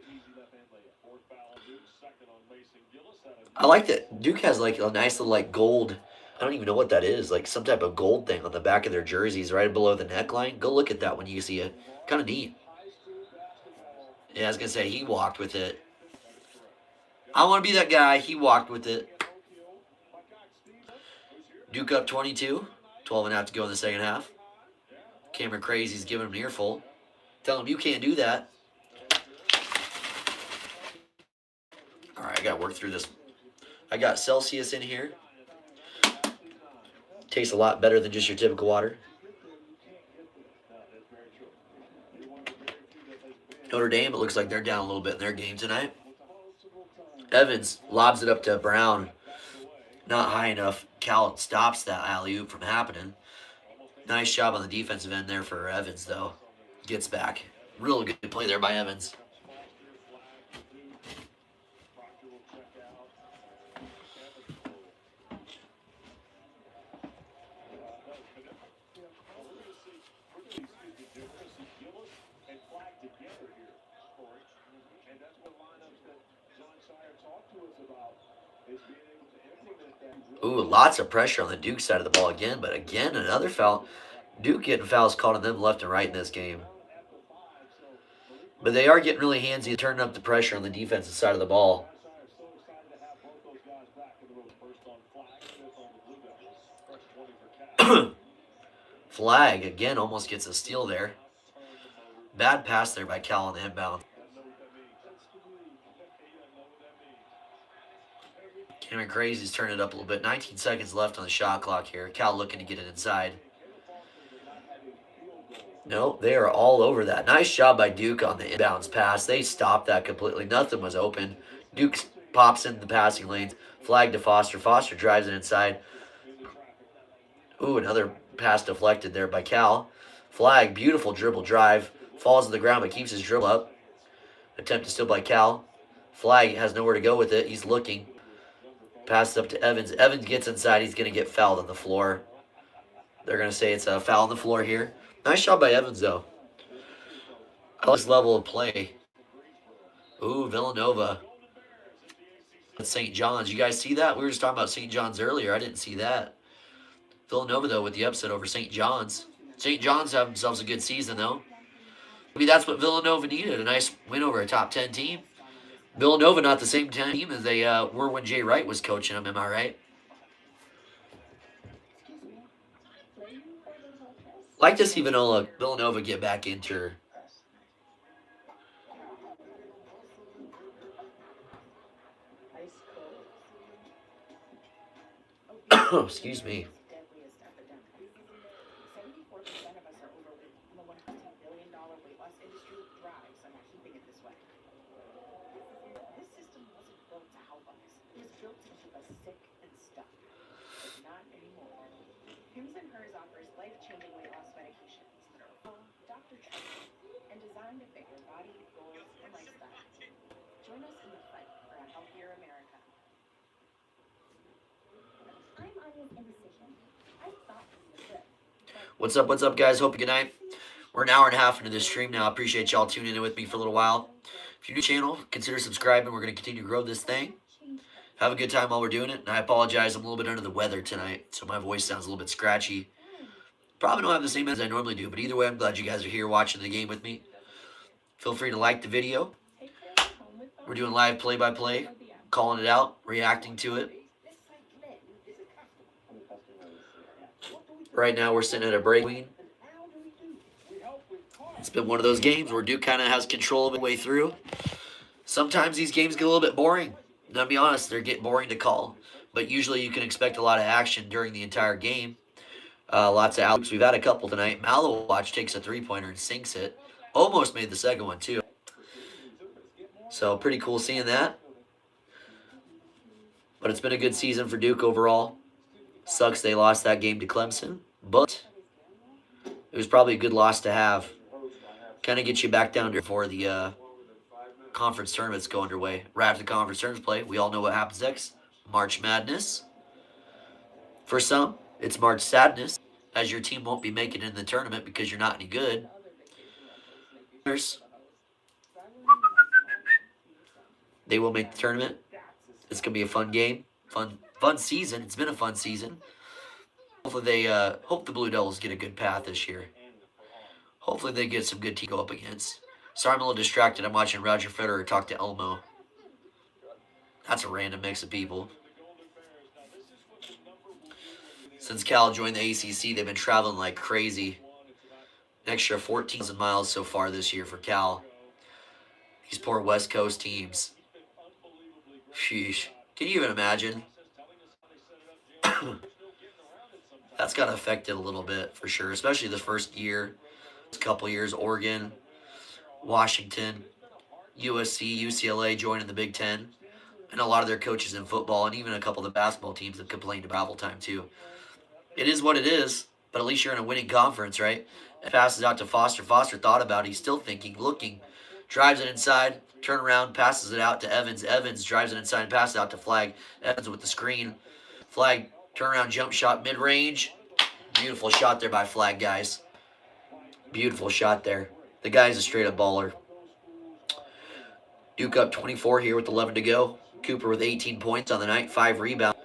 I like that Duke has like a nice little like gold, I don't even know what that is, like some type of gold thing on the back of their jerseys right below the neckline. Go look at that when you see it. Kind of neat. Yeah, I was going to say, he walked with it. I want to be that guy. He walked with it. Duke up 22. 12.5 to go in the second half. Cameron Crazy's giving him an earful. Tell him you can't do that. All right, I got to work through this. I got Celsius in here. Tastes a lot better than just your typical water. Notre Dame, it looks like they're down a little bit in their game tonight. Evans lobs it up to Brown. Not high enough. Cal stops that alley-oop from happening. Nice job on the defensive end there for Evans, though. Gets back. Real good play there by Evans. Ooh, lots of pressure on the Duke side of the ball again, but again, another foul. Duke getting fouls called on them left and right in this game. But they are getting really handsy, turning up the pressure on the defensive side of the ball. Flag, again, almost gets a steal there. Bad pass there by Cal on the inbound. Cameron Crazy's turning it up a little bit. 19 seconds left on the shot clock here. Cal looking to get it inside. No, they are all over that. Nice job by Duke on the inbounds pass. They stopped that completely. Nothing was open. Duke pops into the passing lanes. Flag to Foster. Foster drives it inside. Ooh, another pass deflected there by Cal. Flag, beautiful dribble drive. Falls to the ground but keeps his dribble up. Attempt to steal by Cal. Flag has nowhere to go with it. He's looking. Passes up to Evans. Evans gets inside. He's going to get fouled on the floor. They're going to say it's a foul on the floor here. Nice shot by Evans, though. I like this level of play. Ooh, Villanova. St. John's. You guys see that? We were just talking about St. John's earlier. I didn't see that. Villanova, though, with the upset over St. John's. St. John's have themselves a good season, though. Maybe that's what Villanova needed. A nice win over a top 10 team. Villanova not the same team as they were when Jay Wright was coaching them, am I right? Like to see Villanova get back into excuse me. offers life-changing weight loss medications that are all doctor-treated and designed to fit your body, goals, and lifestyle. Join us in the fight for a healthier America. I'm Anya's indecision. I thought this was good. What's up, guys? Hope you good night. We're an hour and a half into this stream now. I appreciate y'all tuning in with me for a little while. If you're new to the channel, consider subscribing. We're going to continue to grow this thing. Have a good time while we're doing it. And I apologize, I'm a little bit under the weather tonight, so my voice sounds a little bit scratchy. Probably don't have the same as I normally do, but either way, I'm glad you guys are here watching the game with me. Feel free to like the video. We're doing live play-by-play, calling it out, reacting to it. Right now, we're sitting at a break. It's been one of those games where Duke kind of has control of the way through. Sometimes these games get a little bit boring. And I'll be honest, they're getting boring to call. But usually you can expect a lot of action during the entire game. Lots of outs. We've had a couple tonight. Malowatch takes a three-pointer and sinks it. Almost made the second one, too. So pretty cool seeing that. But it's been a good season for Duke overall. Sucks they lost that game to Clemson. But it was probably a good loss to have. Kind of gets you back down to before the conference tournaments go underway. Right after the conference tournaments play, we all know what happens next. March Madness. For some, it's March Sadness, as your team won't be making it in the tournament because you're not any good. They will make the tournament. It's going to be a fun game. Fun season. It's been a fun season. Hopefully they hope the Blue Devils get a good path this year. Hopefully they get some good team to go up against. Sorry I'm a little distracted. I'm watching Roger Federer talk to Elmo. That's a random mix of people. Since Cal joined the ACC, they've been traveling like crazy. An extra 14,000 miles so far this year for Cal. These poor West Coast teams. Sheesh. Can you even imagine? That's got to affect it a little bit for sure, especially the first year. A couple years, Oregon, Washington, USC, UCLA joining the Big Ten. And a lot of their coaches in football and even a couple of the basketball teams have complained about travel time too. It is what it is, but at least you're in a winning conference, right? It passes out to Foster. Foster thought about it. He's still thinking, looking, drives it inside, turn around, passes it out to Evans. Evans drives it inside and passes it out to Flagg. Evans with the screen. Flagg, turn around, jump shot, mid-range. Beautiful shot there by Flagg, guys. Beautiful shot there. The guy's a straight-up baller. Duke up 24 here with 11 to go. Cooper with 18 points on the night, 5 rebounds.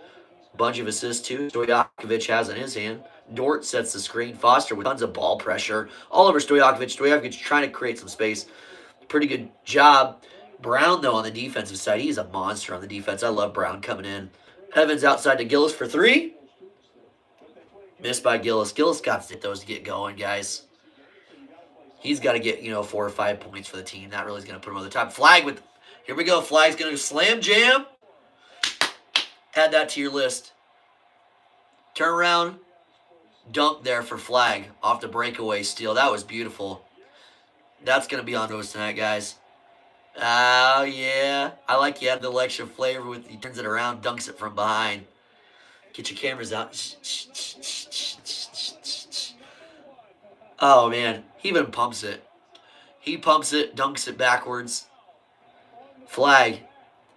Bunch of assists, too. Stojakovic has in his hand. Dort sets the screen. Foster with tons of ball pressure. All over Stojakovic. Stojakovic trying to create some space. Pretty good job. Brown, though, on the defensive side. He's a monster on the defense. I love Brown coming in. Evans outside to Gillis for 3. Missed by Gillis. Gillis got to get those to get going, guys. He's got to get, 4 or 5 points for the team. That really is going to put him on the top. Flagg with, here we go. Flagg's going to slam jam. Add that to your list. Turn around. Dunk there for Flagg off the breakaway steal. That was beautiful. That's going to be on those tonight, guys. Oh, yeah. I like you add the extra flavor with, he turns it around, dunks it from behind. Get your cameras out. Oh, man. He even pumps it. He pumps it, dunks it backwards. Flagg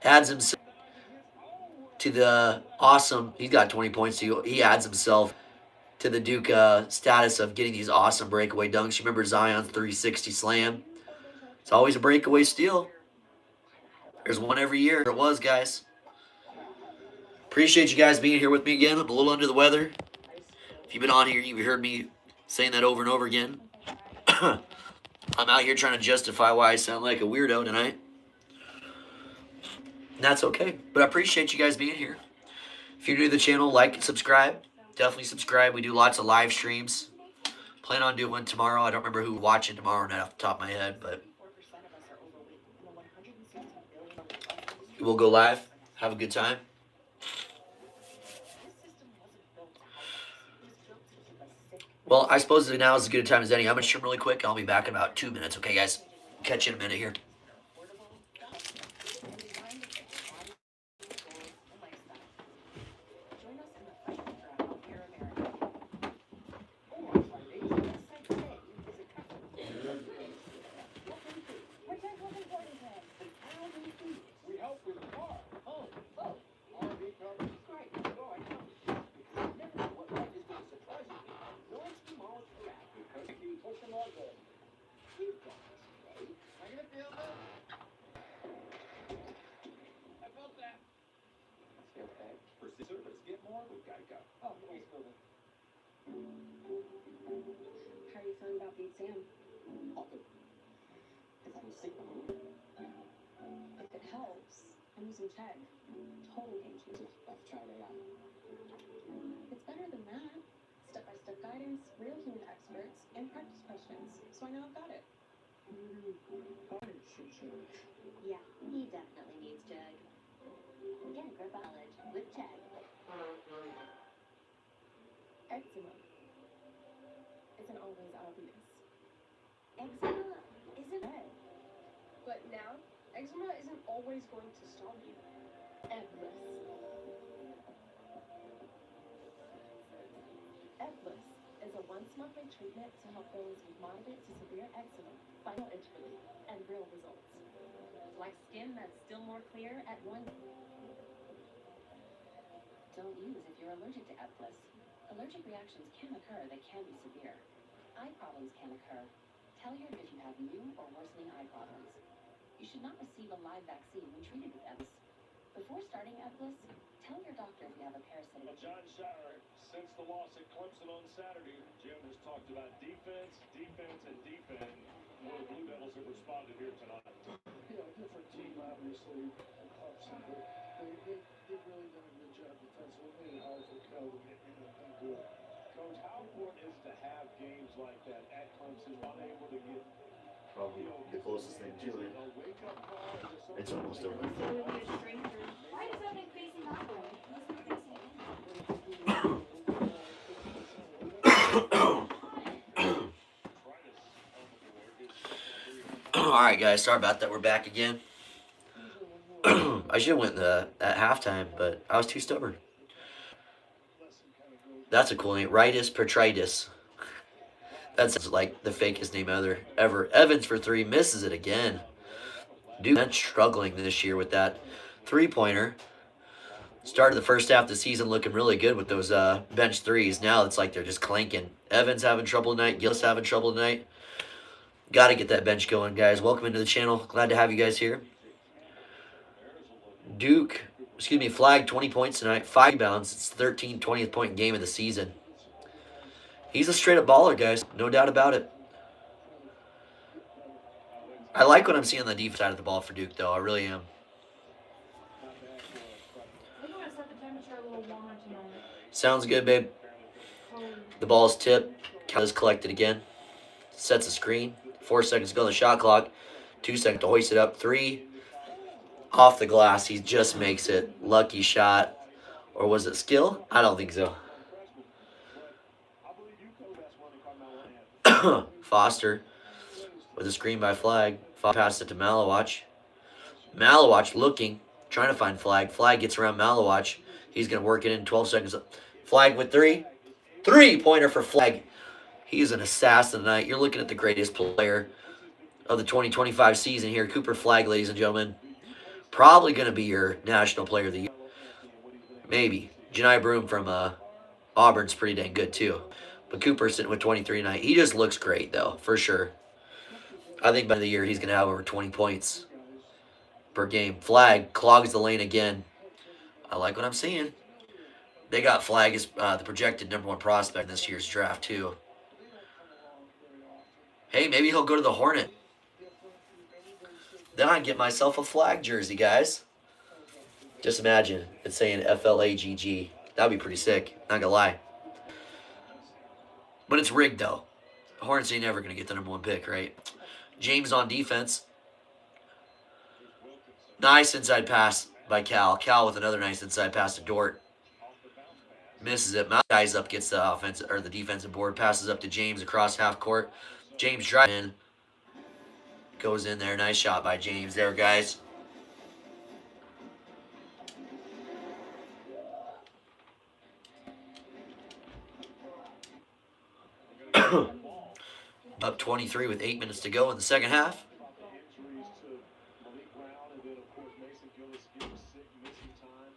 adds himself to the awesome, he's got 20 points too. He adds himself to the Duke status of getting these awesome breakaway dunks. You remember Zion's 360 slam? It's always a breakaway steal. There's one every year. It was, guys. Appreciate you guys being here with me again. I'm a little under the weather. If you've been on here, you've heard me saying that over and over again. I'm out here trying to justify why I sound like a weirdo tonight. And that's okay. But I appreciate you guys being here. If you're new to the channel, like and subscribe. Definitely subscribe. We do lots of live streams. Plan on doing one tomorrow. I don't remember who's watching tomorrow night off the top of my head, but we'll go live. Have a good time. Well, I suppose now is as good a time as any. I'm going to stream really quick. I'll be back in about 2 minutes. Okay, guys? Catch you in a minute here. Sam. Often, if I'm sick, If it helps, I'm using Chegg. Total game changer. I've tried AI. It's better than that. Step-by-step guidance, real human experts, and practice questions. So I know I've got it. Yeah, he definitely needs Chegg. Get a grip on knowledge with Chegg. Eczema isn't always obvious. Eczema isn't red. But now, eczema isn't always going to stop you. Eblis. Eblis is a once-monthly treatment to help those with moderate to severe eczema find itch relief and real results. Like skin that's still more clear at one. Don't use if you're allergic to Eblis. Allergic reactions can occur that can be severe. Eye problems can occur. Tell your if you have new or worsening eye problems. You should not receive a live vaccine when treated with Eblis. Before starting Eblis, tell your doctor if you have a parasitic. Well, John Shire, since the loss at Clemson on Saturday, Jim has talked about defense, and defense. Well, the Blue Devils have responded here tonight. Different team, obviously, and Clemson, but they've really done a good job defensively. Made it hard for Cal to get anything good. Coach, how important is it to have games like that at Clemson, unable to get Probably the closest thing to it. a wake-up call? Or just It's almost over. Why does that make facing that way? He's not facing in. All right, guys. Sorry about that. We're back again. I should have went at halftime, but I was too stubborn. That's a cool name. Ritus Petritus. That's like the fakest name ever. Evans for three. Misses it again. Dude, that's struggling this year with that three-pointer. Started the first half of the season looking really good with those bench threes. Now it's like they're just clanking. Evans having trouble tonight. Gillis having trouble tonight. Got to get that bench going, guys. Welcome into the channel. Glad to have you guys here. Flag 20 points tonight. 5 rebounds. It's 20th point game of the season. He's a straight-up baller, guys. No doubt about it. I like what I'm seeing on the defense side of the ball for Duke, though. I really am. We're gonna set the temperature a little warmer tonight. Sounds good, babe. The ball's tipped. Cal is collected again. Sets a screen. 4 seconds to go on the shot clock. 2 seconds to hoist it up. 3. Off the glass. He just makes it. Lucky shot. Or was it skill? I don't think so. Foster with a screen by Flag. Passed it to Malawach. Malawach looking. Trying to find Flag. Flag gets around Malawach. He's going to work it in 12 seconds. Flag with 3. 3-pointer for Flag. He is an assassin tonight. You're looking at the greatest player of the 2025 season here. Cooper Flag, ladies and gentlemen. Probably going to be your National Player of the Year. Maybe. Janai Broom from Auburn's pretty dang good, too. But Cooper's sitting with 23 tonight. He just looks great, though, for sure. I think by the year he's going to have over 20 points per game. Flag clogs the lane again. I like what I'm seeing. They got Flag as the projected #1 prospect in this year's draft, too. Hey, maybe he'll go to the Hornet. Then I'd get myself a Flag jersey, guys. Just imagine it's saying FLAGG. That'd be pretty sick. Not gonna lie. But it's rigged, though. The Hornets ain't never gonna get the #1 pick, right? James on defense. Nice inside pass by Cal. Cal with another nice inside pass to Dort. Misses it. Mount guys up, gets the offense or the defensive board. Passes up to James across half court. James drives in. Goes in there. Nice shot by James there, guys. Up 23 with 8 minutes to go in the second half. Injuries to Malik Brown, and then, of course, Mason Gillis getting sick, missing time.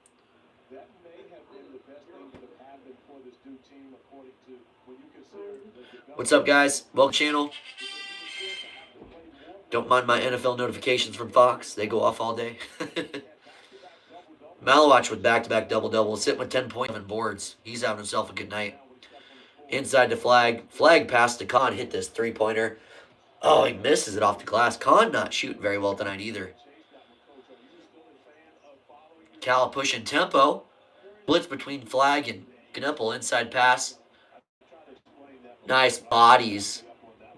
That may have been the best thing that have happened for this Duke team, according to when you consider the development. What's up, guys? Welcome to the channel. Don't mind my NFL notifications from Fox. They go off all day. Malawach with back-to-back double-doubles. Sitting with 10 points and boards. He's having himself a good night. Inside to Flag. Flag passed to Khan, hit this three-pointer. Oh, he misses it off the glass. Khan not shooting very well tonight either. Cal pushing tempo. Blitz between Flag and Knuppel. Inside pass. Nice bodies.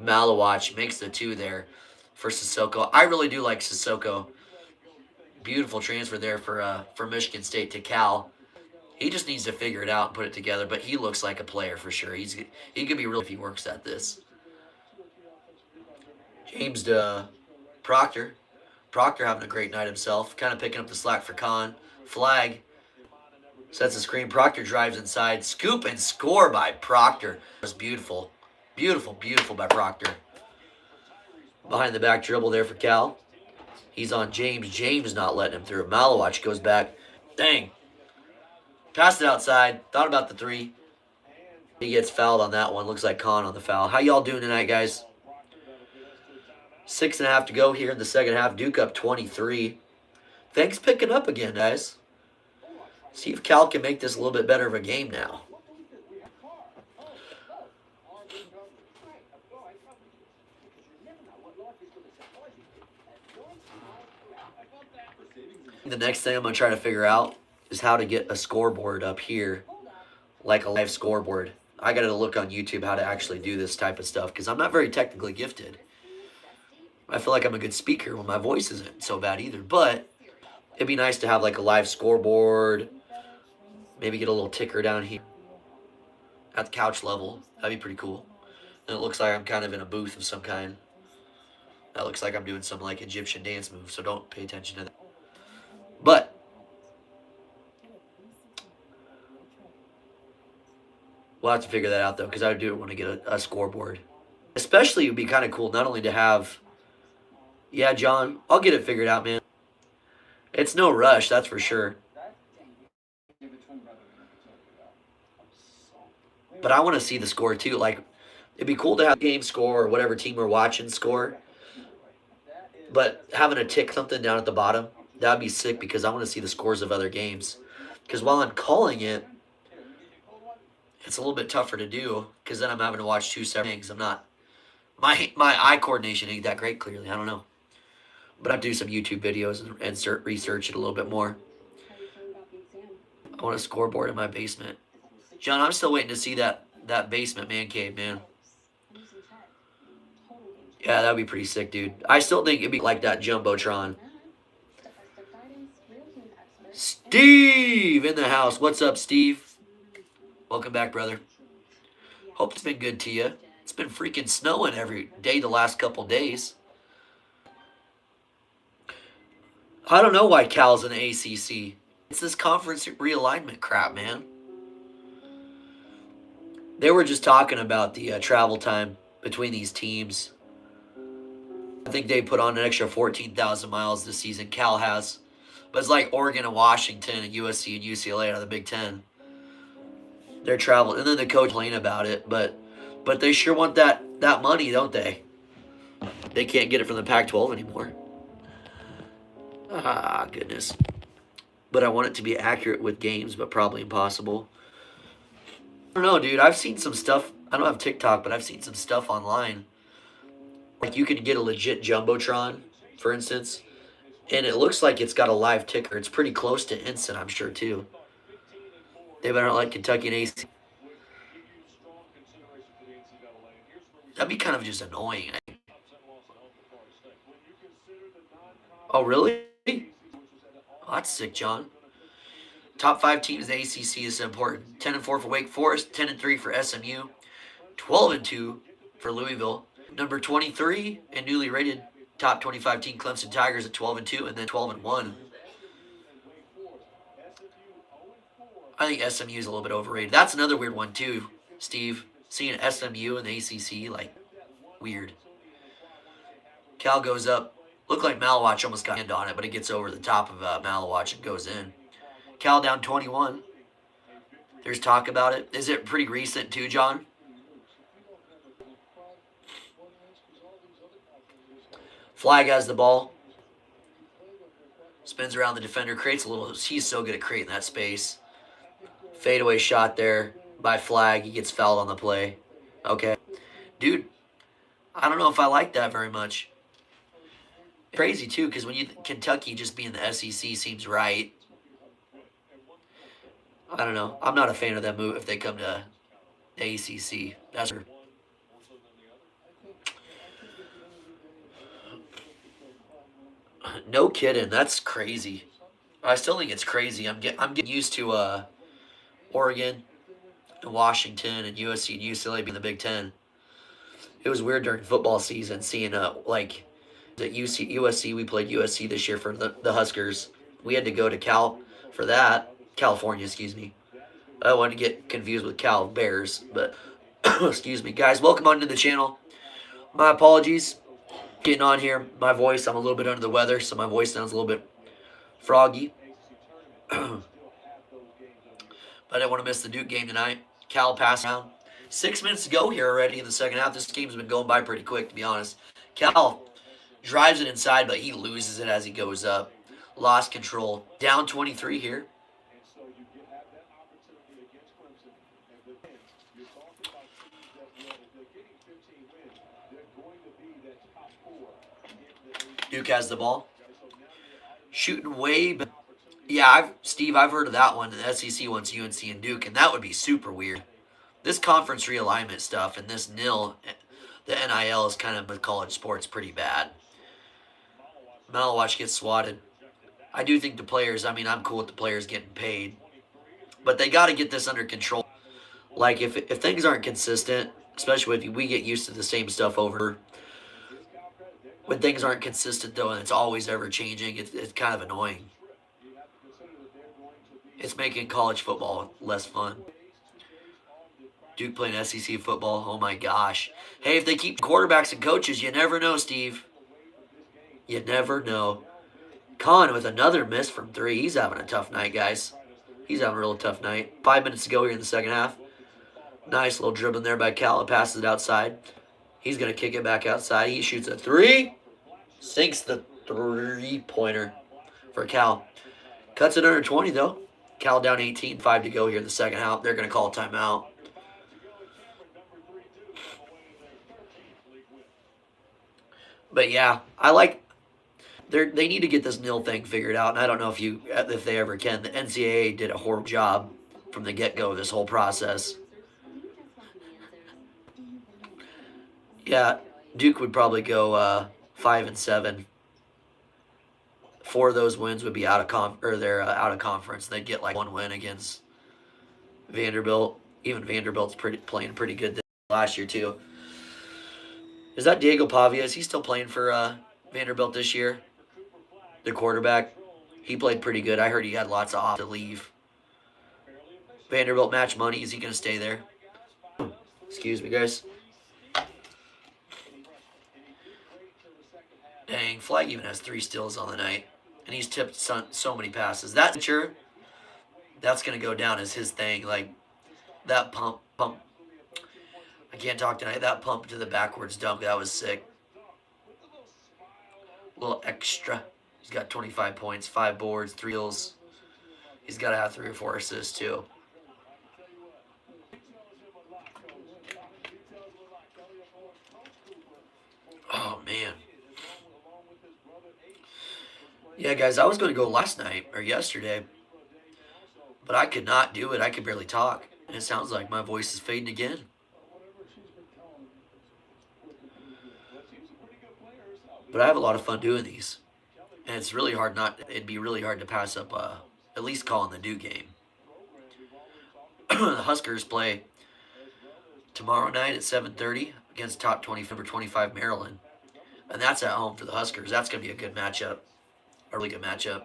Malawach makes the two there for Sissoko. I really do like Sissoko. Beautiful transfer there for Michigan State to Cal. He just needs to figure it out and put it together, but he looks like a player for sure. He could be real if he works at this. James to Proctor. Proctor having a great night himself. Kind of picking up the slack for Khan. Flag sets the screen. Proctor drives inside. Scoop and score by Proctor. It was beautiful. Beautiful, beautiful by Proctor. Behind the back dribble there for Cal. He's on James. James not letting him through. Malawach goes back. Dang. Passed it outside. Thought about the three. He gets fouled on that one. Looks like Khan on the foul. How y'all doing tonight, guys? 6.5 to go here in the second half. Duke up 23. Things picking up again, guys. See if Cal can make this a little bit better of a game now. The next thing I'm going to try to figure out is how to get a scoreboard up here, like a live scoreboard. I got to look on YouTube how to actually do this type of stuff because I'm not very technically gifted. I feel like I'm a good speaker when my voice isn't so bad either, but it'd be nice to have like a live scoreboard, maybe get a little ticker down here at the couch level. That'd be pretty cool. And it looks like I'm kind of in a booth of some kind. That looks like I'm doing some like Egyptian dance move, so don't pay attention to that. But we'll have to figure that out though, because I do want to get a scoreboard. Especially, it would be kind of cool not only to have. Yeah, John, I'll get it figured out, man. It's no rush, that's for sure. But I want to see the score too. Like, it'd be cool to have game score or whatever team we're watching score. But having a tick something down at the bottom, that'd be sick because I want to see the scores of other games. Because while I'm calling it, it's a little bit tougher to do because then I'm having to watch two separate things. I'm not, my eye coordination ain't that great clearly. I don't know. But I'll do some YouTube videos and research it a little bit more. I want a scoreboard in my basement. John, I'm still waiting to see that basement man cave, man. Yeah, that'd be pretty sick, dude. I still think it'd be like that Jumbotron. Steve in the house. What's up, Steve? Welcome back, brother. Hope it's been good to you. It's been freaking snowing every day the last couple days. I don't know why Cal's in the ACC. It's this conference realignment crap, man. They were just talking about the travel time between these teams. I think they put on an extra 14,000 miles this season. Cal has. But it's like Oregon and Washington and USC and UCLA out of the Big Ten. They're traveling. And then the coach complained about it. But they sure want that money, don't they? They can't get it from the Pac-12 anymore. Ah, goodness. But I want it to be accurate with games, but probably impossible. I don't know, dude. I've seen some stuff. I don't have TikTok, but I've seen some stuff online. Like you can get a legit Jumbotron, for instance, and it looks like it's got a live ticker. It's pretty close to instant, I'm sure, too. They better not like Kentucky and AC. That'd be kind of just annoying. Oh, really? Oh, that's sick, John. Top 5 teams in the ACC is important. 10-4 for Wake Forest, 10-3 for SMU, 12-2 for Louisville. Number 23 and newly rated top 25 team Clemson Tigers at 12-2 and then 12-1. I think SMU is a little bit overrated. That's another weird one too, Steve. Seeing SMU in the ACC, like, weird. Cal goes up. Looked like Malawach almost got hand on it, but it gets over the top of Malawach and goes in. Cal down 21. There's talk about it. Is it pretty recent too, John? Flag has the ball. Spins around the defender. Creates a little. He's so good at creating that space. Fadeaway shot there. by flag. He gets fouled on the play. Okay. Dude, I don't know if I like that very much. Crazy, too, because when Kentucky just being the SEC seems right. I don't know. I'm not a fan of that move if they come to the ACC. That's for no kidding. That's crazy. I still think it's crazy. I'm getting used to Oregon and Washington and USC and UCLA being the Big Ten. It was weird during football season seeing like at USC. We played USC this year for the Huskers. We had to go to California, excuse me. I don't want to get confused with Cal Bears, but excuse me, guys. Welcome onto the channel. My apologies. Getting on here, my voice. I'm a little bit under the weather, so my voice sounds a little bit froggy. But I didn't want to miss the Duke game tonight. Cal passed around. 6 minutes to go here already in the second half. This game's been going by pretty quick, to be honest. Cal drives it inside, but he loses it as he goes up. Lost control. Down 23 here. Duke has the ball. Shooting way, but yeah, Steve, I've heard of that one. The SEC wants UNC and Duke, and that would be super weird. This conference realignment stuff and this NIL, the NIL is kind of with college sports pretty bad. Malawatch gets swatted. I do think the players, I mean, I'm cool with the players getting paid, but they got to get this under control. Like, if things aren't consistent, especially if we get used to the same stuff over, when things aren't consistent, though, and it's always ever changing, it's kind of annoying. It's making college football less fun. Duke playing SEC football, oh my gosh. Hey, if they keep quarterbacks and coaches, you never know, Steve. You never know. Khan with another miss from 3. He's having a tough night, guys. He's having a real tough night. 5 minutes to go here in the second half. Nice little dribbling there by Cal. Passes it outside. He's going to kick it back outside. He shoots a 3. Sinks the 3-pointer for Cal. Cuts it under 20, though. Cal down 18, 5 to go here in the second half. They're going to call a timeout. But yeah, I like they need to get this NIL thing figured out, and I don't know if they ever can. The NCAA did a horrible job from the get-go of this whole process. Yeah, Duke would probably go 5-7. 4 of those wins would be out of conference. They'd get like 1 win against Vanderbilt. Even Vanderbilt's playing pretty good last year too. Is that Diego Pavia? Is he still playing for Vanderbilt this year? The quarterback. He played pretty good. I heard he had lots of off to leave. Vanderbilt match money. Is he going to stay there? Excuse me, guys. Dang, Flag even has 3 steals on the night. And he's tipped so many passes. That's going to go down as his thing. Like, that pump. I can't talk tonight. That pump to the backwards dunk, that was sick. A little extra. He's got 25 points, 5 boards, 3 steals. He's got to have 3 or 4 assists, too. Oh, man. Yeah, guys, I was going to go last night or yesterday, but I could not do it. I could barely talk, and it sounds like my voice is fading again. But I have a lot of fun doing these, and it's really hard it'd be really hard to pass up at least calling the Duke game. The Huskers play tomorrow night at 7:30 against top 25 Maryland, and that's at home for the Huskers. That's going to be a good matchup. A really good matchup.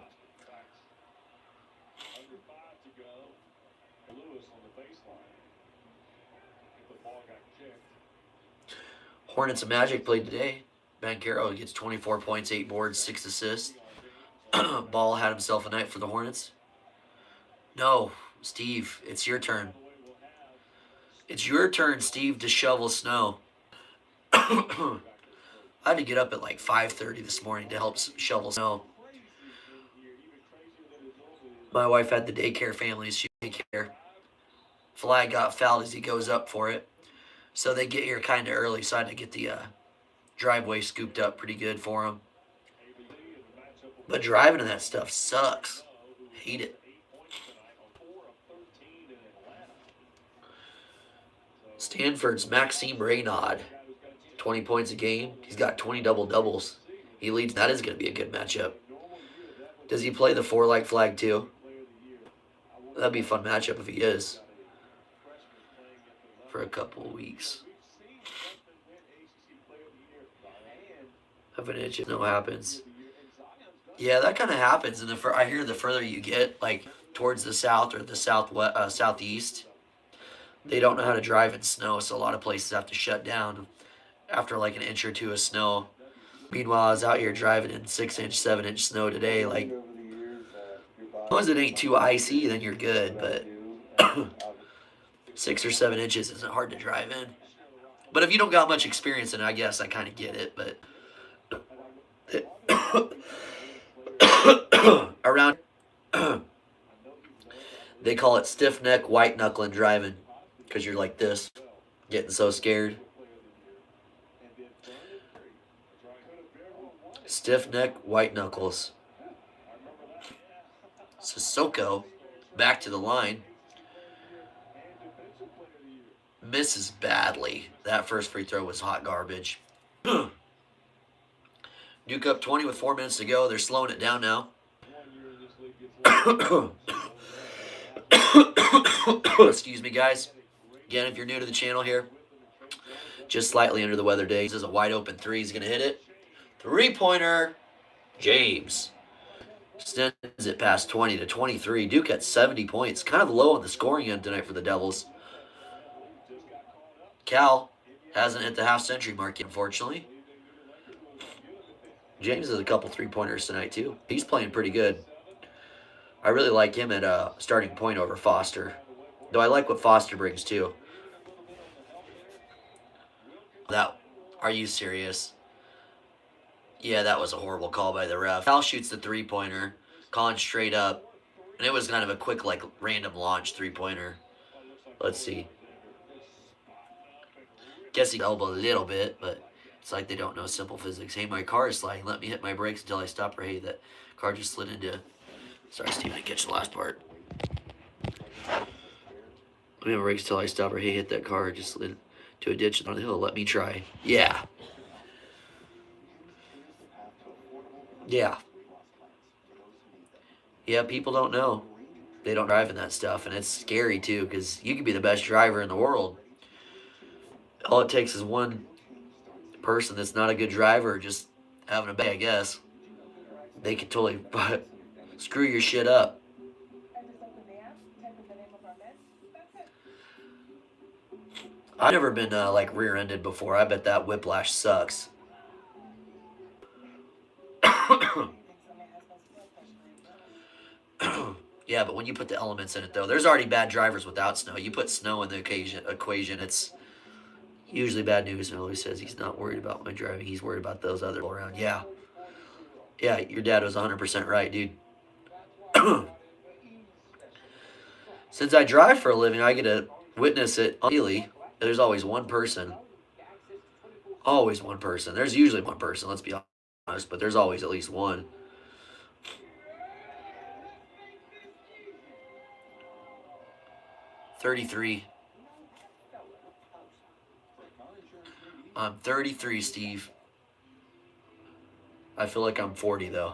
Hornets and Magic played today. Banchero gets 24 points, 8 boards, 6 assists. Ball had himself a night for the Hornets. No, Steve, it's your turn. It's your turn, Steve, to shovel snow. I had to get up at like 5:30 this morning to help shovel snow. My wife had the daycare families. She daycare. Flag got fouled as he goes up for it. So they get here kind of early, so I had to get the driveway scooped up pretty good for him. But driving in that stuff sucks. Hate it. Stanford's Maxime Reynaud. 20 points a game. He's got 20 double-doubles. He leads. That is going to be a good matchup. Does he play the 4-like flag too? That'd be a fun matchup if he is. For a couple of weeks. Have an itch if no happens. Yeah, that kind of happens. And I hear the further you get, like towards the south or the southeast, they don't know how to drive in snow, so a lot of places have to shut down after like an inch or two of snow. Meanwhile, I was out here driving in 6-inch, 7-inch snow today. Like, as long as it ain't too icy, then you're good. But 6 or 7 inches isn't hard to drive in. But if you don't got much experience in it, I guess I kind of get it. But around, they call it stiff neck, white knuckling driving, because you're like this, getting so scared. Stiff neck, white knuckles. Sissoko back to the line. Misses badly. That first free throw was hot garbage. Duke up 20 with 4 minutes to go. They're slowing it down now. Excuse me, guys. Again, if you're new to the channel here, just slightly under the weather day. This is a wide open three. He's going to hit it. Three-pointer. James extends it past 20 to 23. Duke at 70 points. Kind of low on the scoring end tonight for the Devils. Cal hasn't hit the half-century mark yet, unfortunately. James has a couple three-pointers tonight, too. He's playing pretty good. I really like him at starting point over Foster. Though I like what Foster brings, too. Are you serious? Yeah, that was a horrible call by the ref. Cal shoots the three-pointer, calling straight up. And it was kind of a quick, like, random launch three-pointer. Let's see. Guess he elbowed a little bit, but it's like they don't know simple physics. Hey, my car is sliding. Let me hit my brakes until I stop. Or hey, that car just slid into... Sorry, Steve, I didn't catch the last part. Let me hit my brakes until I stop. Or hey, hit that car. Just slid to a ditch on the hill. Let me try. Yeah. Yeah. Yeah, people don't know. They don't drive in that stuff, and it's scary, too, because you can be the best driver in the world. All it takes is one person that's not a good driver just having a bad, I guess. They could totally screw your shit up. I've never been, like, rear-ended before. I bet that whiplash sucks. Yeah, but when you put the elements in it, though, there's already bad drivers without snow. You put snow in the equation, it's usually bad news. And always says he's not worried about my driving. He's worried about those other people around. Yeah. Yeah, your dad was 100% right, dude. Since I drive for a living, I get to witness it daily. There's always one person. Always one person. There's usually one person, let's be honest, but there's always at least one. $33. I'm 33, Steve. I feel like I'm 40, though.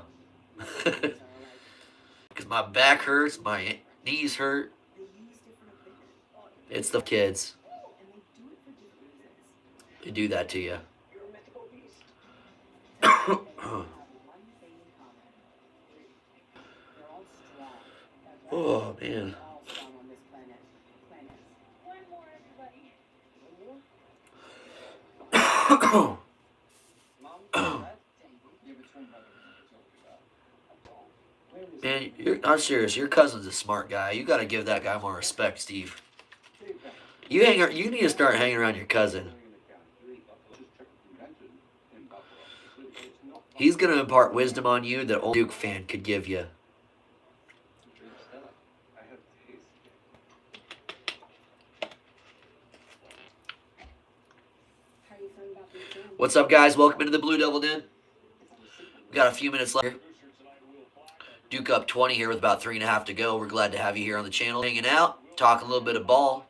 Because my back hurts, my knees hurt. It's the kids. They do that to you. Oh, man. Man, I'm serious. Your cousin's a smart guy. You got to give that guy more respect, Steve. You need to start hanging around your cousin. He's going to impart wisdom on you that only Duke fan could give you. What's up, guys? Welcome into the Blue Devil Den. We got a few minutes left here. Duke up 20 here with about 3.5 to go. We're glad to have you here on the channel, hanging out, talking a little bit of ball.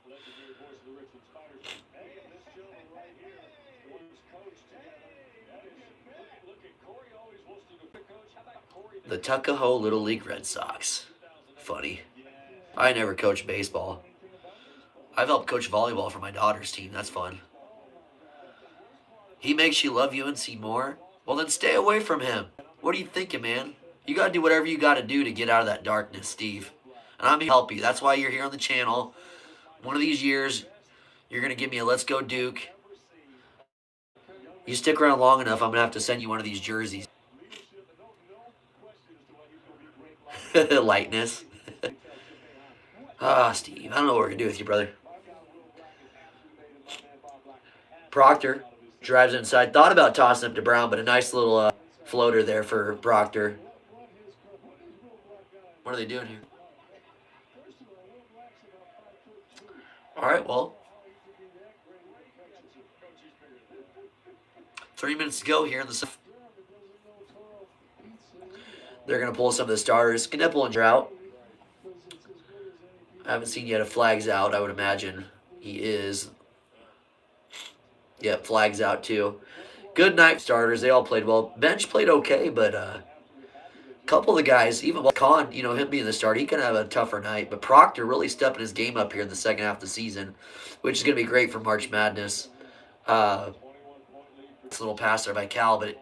The Tuckahoe Little League Red Sox. Funny. I never coached baseball. I've helped coach volleyball for my daughter's team. That's fun. He makes you love UNC more? Well, then stay away from him. What are you thinking, man? You got to do whatever you got to do to get out of that darkness, Steve. And I'm here to help you. That's why you're here on the channel. One of these years, you're going to give me a Let's Go Duke. You stick around long enough, I'm going to have to send you one of these jerseys. Lightness. Steve, I don't know what we're going to do with you, brother. Proctor drives inside. Thought about tossing up to Brown, but a nice little floater there for Proctor. What are they doing here? All right, well. 3 minutes to go here in the... They're going to pull some of the starters. Knipple and Drought. I haven't seen yet if Flag's out. I would imagine he is. Yep, Flag's out too. Good night starters. They all played well. Bench played okay, but a couple of the guys, even Khan, you know, him being the starter, he can have a tougher night. But Proctor really stepping his game up here in the second half of the season, which is going to be great for March Madness. It's a little pass there by Cal, but it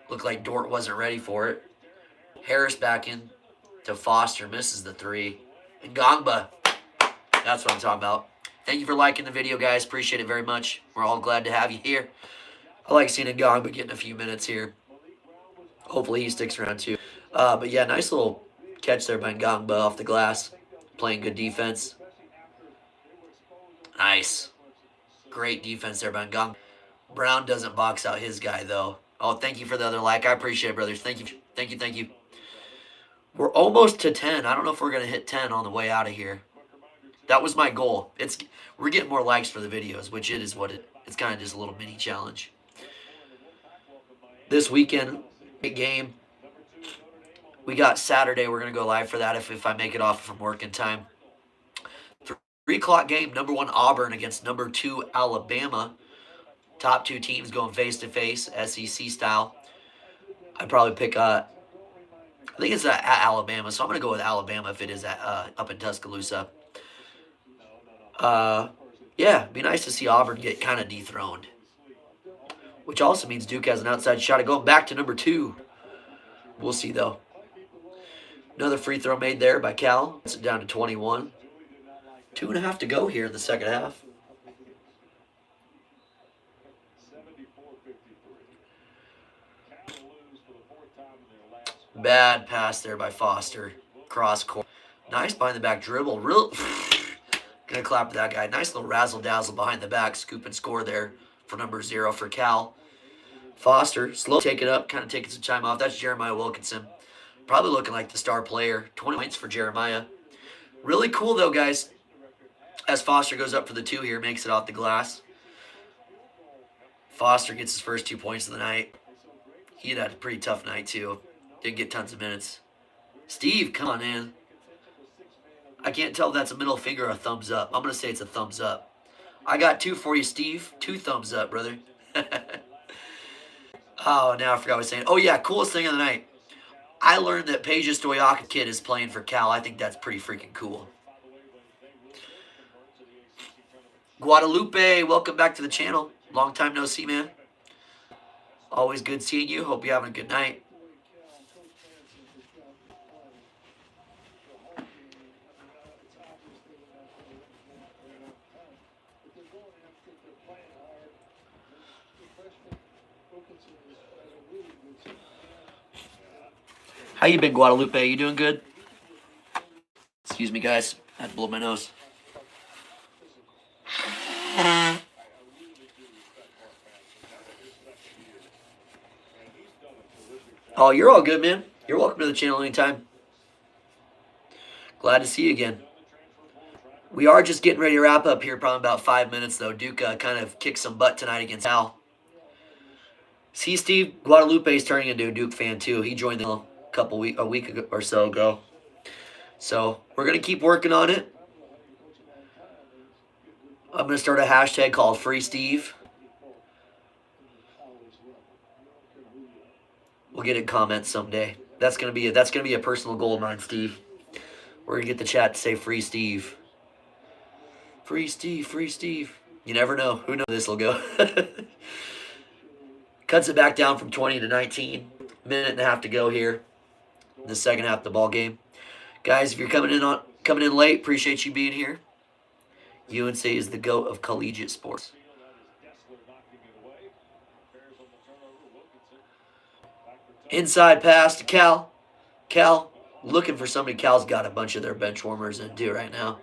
looked like Dort wasn't ready for it. Harris back in to Foster, misses the three. And Ngongba, that's what I'm talking about. Thank you for liking the video, guys. Appreciate it very much. We're all glad to have you here. I like seeing Ngongba getting a few minutes here. Hopefully he sticks around too. But yeah, nice little catch there by Ngongba off the glass. Playing good defense. Nice. Great defense there by Ngongba. Brown doesn't box out his guy, though. Oh, thank you for the other like. I appreciate it, brothers. Thank you. Thank you. Thank you. We're almost to 10. I don't know if we're going to hit 10 on the way out of here. That was my goal. We're getting more likes for the videos, which it is what it's kind of just a little mini challenge. This weekend, big game. We got Saturday. We're going to go live for that if I make it off from work in time. 3 o'clock game, number 1 Auburn against number 2 Alabama. Top 2 teams going face-to-face, SEC style. I'd probably pick, I think it's at Alabama, so I'm going to go with Alabama if it is at, up in Tuscaloosa. Yeah, it'd be nice to see Auburn get kind of dethroned. Which also means Duke has an outside shot at going back to number 2. We'll see, though. Another free throw made there by Cal. It's down to 21. 2.5 to go here in the second half. Bad pass there by Foster. Cross court. Nice behind the back dribble. Gonna clap to that guy. Nice little razzle-dazzle behind the back. Scoop and score there for number 0 for Cal. Foster, slow take it up. Kind of taking some time off. That's Jeremiah Wilkinson. Probably looking like the star player. 20 points for Jeremiah. Really cool, though, guys. As Foster goes up for the 2 here. Makes it off the glass. Foster gets his first 2 points of the night. He had a pretty tough night, too. Didn't get tons of minutes. Steve, come on, man. I can't tell if that's a middle finger or a thumbs up. I'm going to say it's a thumbs up. I got 2 for you, Steve. 2 thumbs up, brother. Oh, now I forgot what I was saying. Oh, yeah, coolest thing of the night. I learned that Peja Stoyakov kid is playing for Cal. I think that's pretty freaking cool. Guadalupe, welcome back to the channel. Long time no see, man. Always good seeing you. Hope you're having a good night. How you been, Guadalupe? You doing good? Excuse me, guys. I had to blow my nose. Oh, you're all good, man. You're welcome to the channel anytime. Glad to see you again. We are just getting ready to wrap up here, probably about 5 minutes, though. Duke kind of kicked some butt tonight against Cal. See, Steve, Guadalupe is turning into a Duke fan, too. He joined a week ago, or so ago. So we're going to keep working on it. I'm going to start a hashtag called Free Steve. We'll get in comments someday. That's gonna be a personal goal of mine, Steve. We're gonna get the chat to say Free Steve. Free Steve, Free Steve. You never know. Who knows this will go. Cuts it back down from 20 to 19. Minute and a half to go here in the second half of the ball game. Guys, if you're coming in late, appreciate you being here. UNC is the GOAT of collegiate sports. Inside pass to Cal. Cal looking for somebody. Cal's got a bunch of their bench warmers in too right now.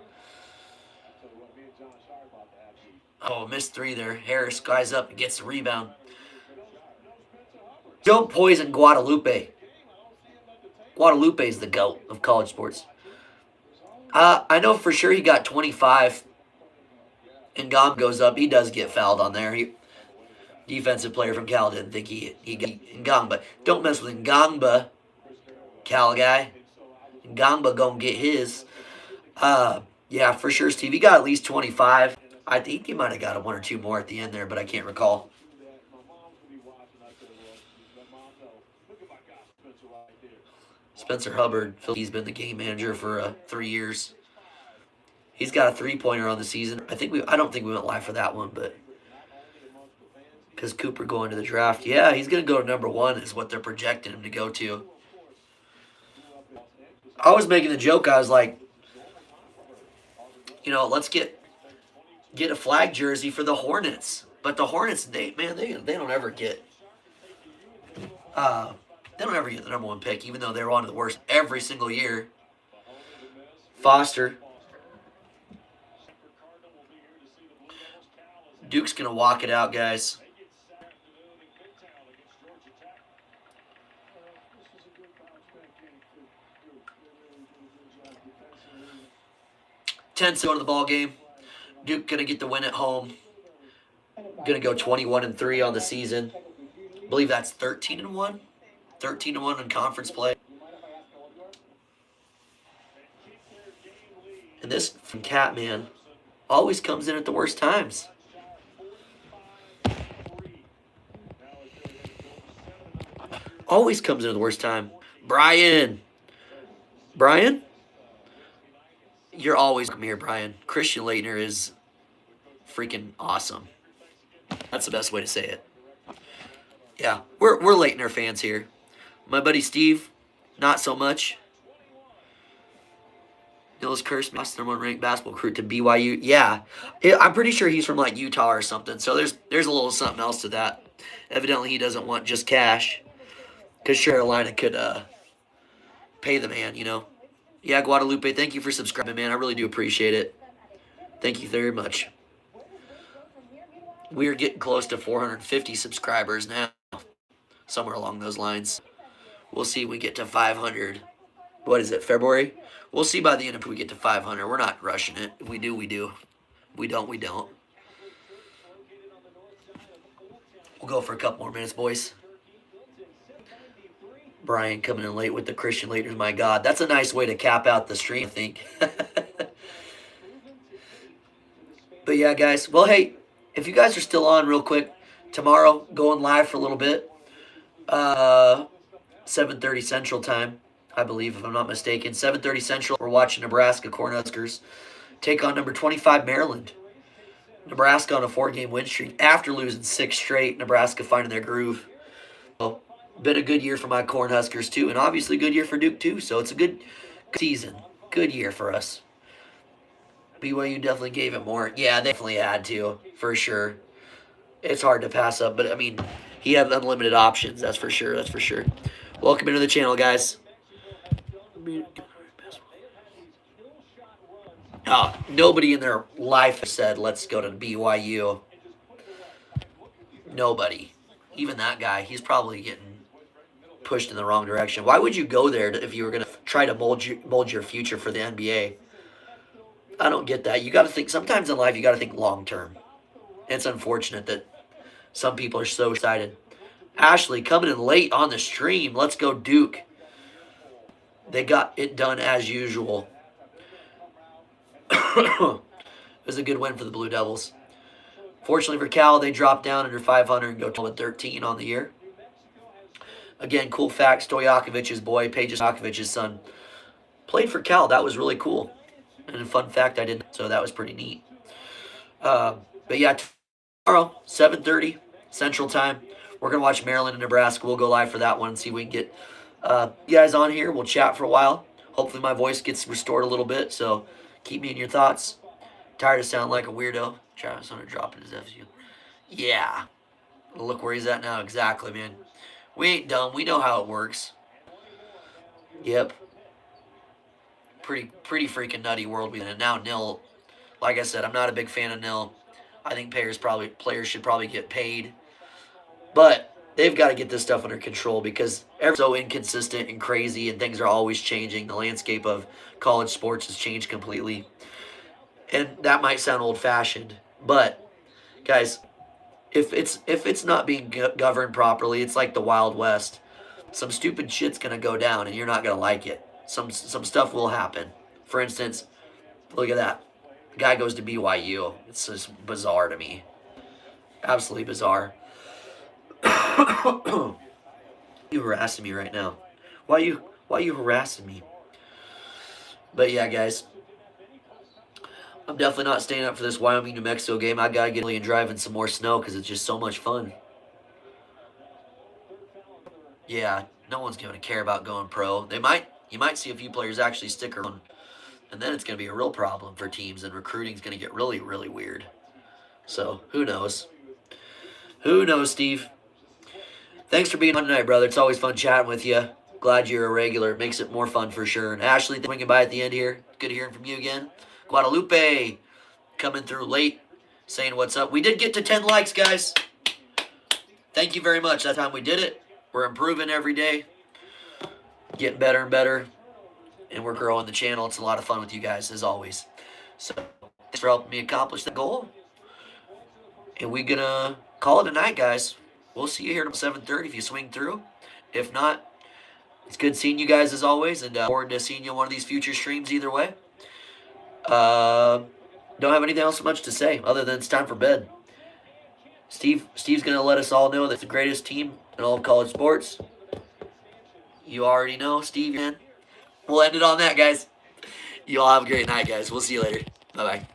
Oh, missed three there. Harris guys up and gets the rebound. Don't poison Guadalupe. Guadalupe is the GOAT of college sports. I know for sure he got 25. And Ngamba goes up. He does get fouled on there. Defensive player from Cal didn't think he got Ngamba. Don't mess with Ngamba, Cal guy. Ngamba gonna get his. Yeah, for sure, Steve. He got at least 25. I think he might have got one or two more at the end there, but I can't recall. Spencer Hubbard, he's been the game manager for 3 years. He's got a three-pointer on the season. I don't think we went live for that one, but because Cooper going to the draft. Yeah, he's going to go to number 1 is what they're projecting him to go to. I was making the joke. I was like, let's get a flag jersey for the Hornets. But the Hornets, they don't ever get the number 1 pick, even though they're one of the worst every single year. Foster. Duke's going to walk it out, guys. Tense go to the ball game. Duke going to get the win at home. Going to go 21-3 on the season. I believe that's 13-1. 13-1 in conference play. And this from Catman always comes in at the worst times. Always comes in at the worst time. Brian, you're always welcome here, Brian. Christian Laettner is freaking awesome. That's the best way to say it. Yeah, we're Laettner fans here. My buddy Steve, not so much. Nicholas Kurz, number 1 ranked basketball recruit to BYU. Yeah, I'm pretty sure he's from like Utah or something. So there's a little something else to that. Evidently, he doesn't want just cash. Because Carolina could pay the man, Yeah, Guadalupe, thank you for subscribing, man. I really do appreciate it. Thank you very much. We're getting close to 450 subscribers now. Somewhere along those lines. We'll see when we get to 500. What is it, February? We'll see by the end if we get to 500. We're not rushing it. If we do, we do. We don't, we don't. We'll go for a couple more minutes, boys. Brian coming in late with the Christian Laettner. My God, that's a nice way to cap out the stream, I think. But yeah, guys. Well, hey, if you guys are still on real quick, tomorrow, going live for a little bit. 7:30 Central Time, I believe, if I'm not mistaken. 7:30 Central, we're watching Nebraska Cornhuskers take on number 25 Maryland. Nebraska on a 4-game win streak after losing 6 straight. Nebraska finding their groove. Well, been a good year for my Cornhuskers too, and obviously good year for Duke too. So it's a good season, good year for us. BYU definitely gave it more. Yeah, they definitely had to, for sure. It's hard to pass up, but I mean, he had unlimited options. That's for sure. That's for sure. Welcome into the channel, guys. Oh, nobody in their life said, let's go to BYU. Nobody. Even that guy, he's probably getting pushed in the wrong direction. Why would you go there if you were going to try to mold your future for the NBA? I don't get that. You got to think, sometimes in life, you got to think long term. It's unfortunate that some people are so excited. Ashley coming in late on the stream. Let's go, Duke. They got it done as usual. It was a good win for the Blue Devils. Fortunately for Cal, they dropped down under 500 and go 12-13 on the year. Again, cool fact, Stojakovic's boy, Paige Stojakovic's son, played for Cal. That was really cool. And a fun fact I didn't, so that was pretty neat. But yeah, tomorrow, 7:30 Central Time, we're going to watch Maryland and Nebraska. We'll go live for that one and see if we can get you guys on here. We'll chat for a while. Hopefully my voice gets restored a little bit, so keep me in your thoughts. Tired of sounding like a weirdo. Travis Hunter dropping his FU. Yeah. Look where he's at now. Exactly, man. We ain't dumb. We know how it works. Yep. Pretty freaking nutty world we in. And now Nil, like I said, I'm not a big fan of Nil. I think players should probably get paid. But they've got to get this stuff under control because everything's so inconsistent and crazy and things are always changing. The landscape of college sports has changed completely. And that might sound old-fashioned, but guys, if it's not being governed properly, it's like the Wild West. Some stupid shit's gonna go down, and you're not gonna like it. Some stuff will happen. For instance, look at that. The guy goes to BYU. It's just bizarre to me. Absolutely bizarre. You harassing me right now? Why you harassing me? But yeah, guys. I'm definitely not staying up for this Wyoming-New Mexico game. I got to get and drive in some more snow because it's just so much fun. Yeah, no one's going to care about going pro. You might see a few players actually stick around, and then it's going to be a real problem for teams, and recruiting's going to get really, really weird. So, who knows? Who knows, Steve? Thanks for being on tonight, brother. It's always fun chatting with you. Glad you're a regular. It makes it more fun for sure. And Ashley, swinging by at the end here. Good hearing from you again. Guadalupe coming through late, saying what's up. We did get to 10 likes, guys. Thank you very much. That time we did it. We're improving every day, getting better and better, and we're growing the channel. It's a lot of fun with you guys, as always. So thanks for helping me accomplish the goal. And we're going to call it a night, guys. We'll see you here at 7:30 if you swing through. If not, it's good seeing you guys, as always, and forward to seeing you on one of these future streams either way. Don't have anything else much to say other than it's time for bed. Steve's going to let us all know that's the greatest team in all of college sports. You already know, Steve, man. We'll end it on that, guys. You all have a great night, guys. We'll see you later. Bye-bye.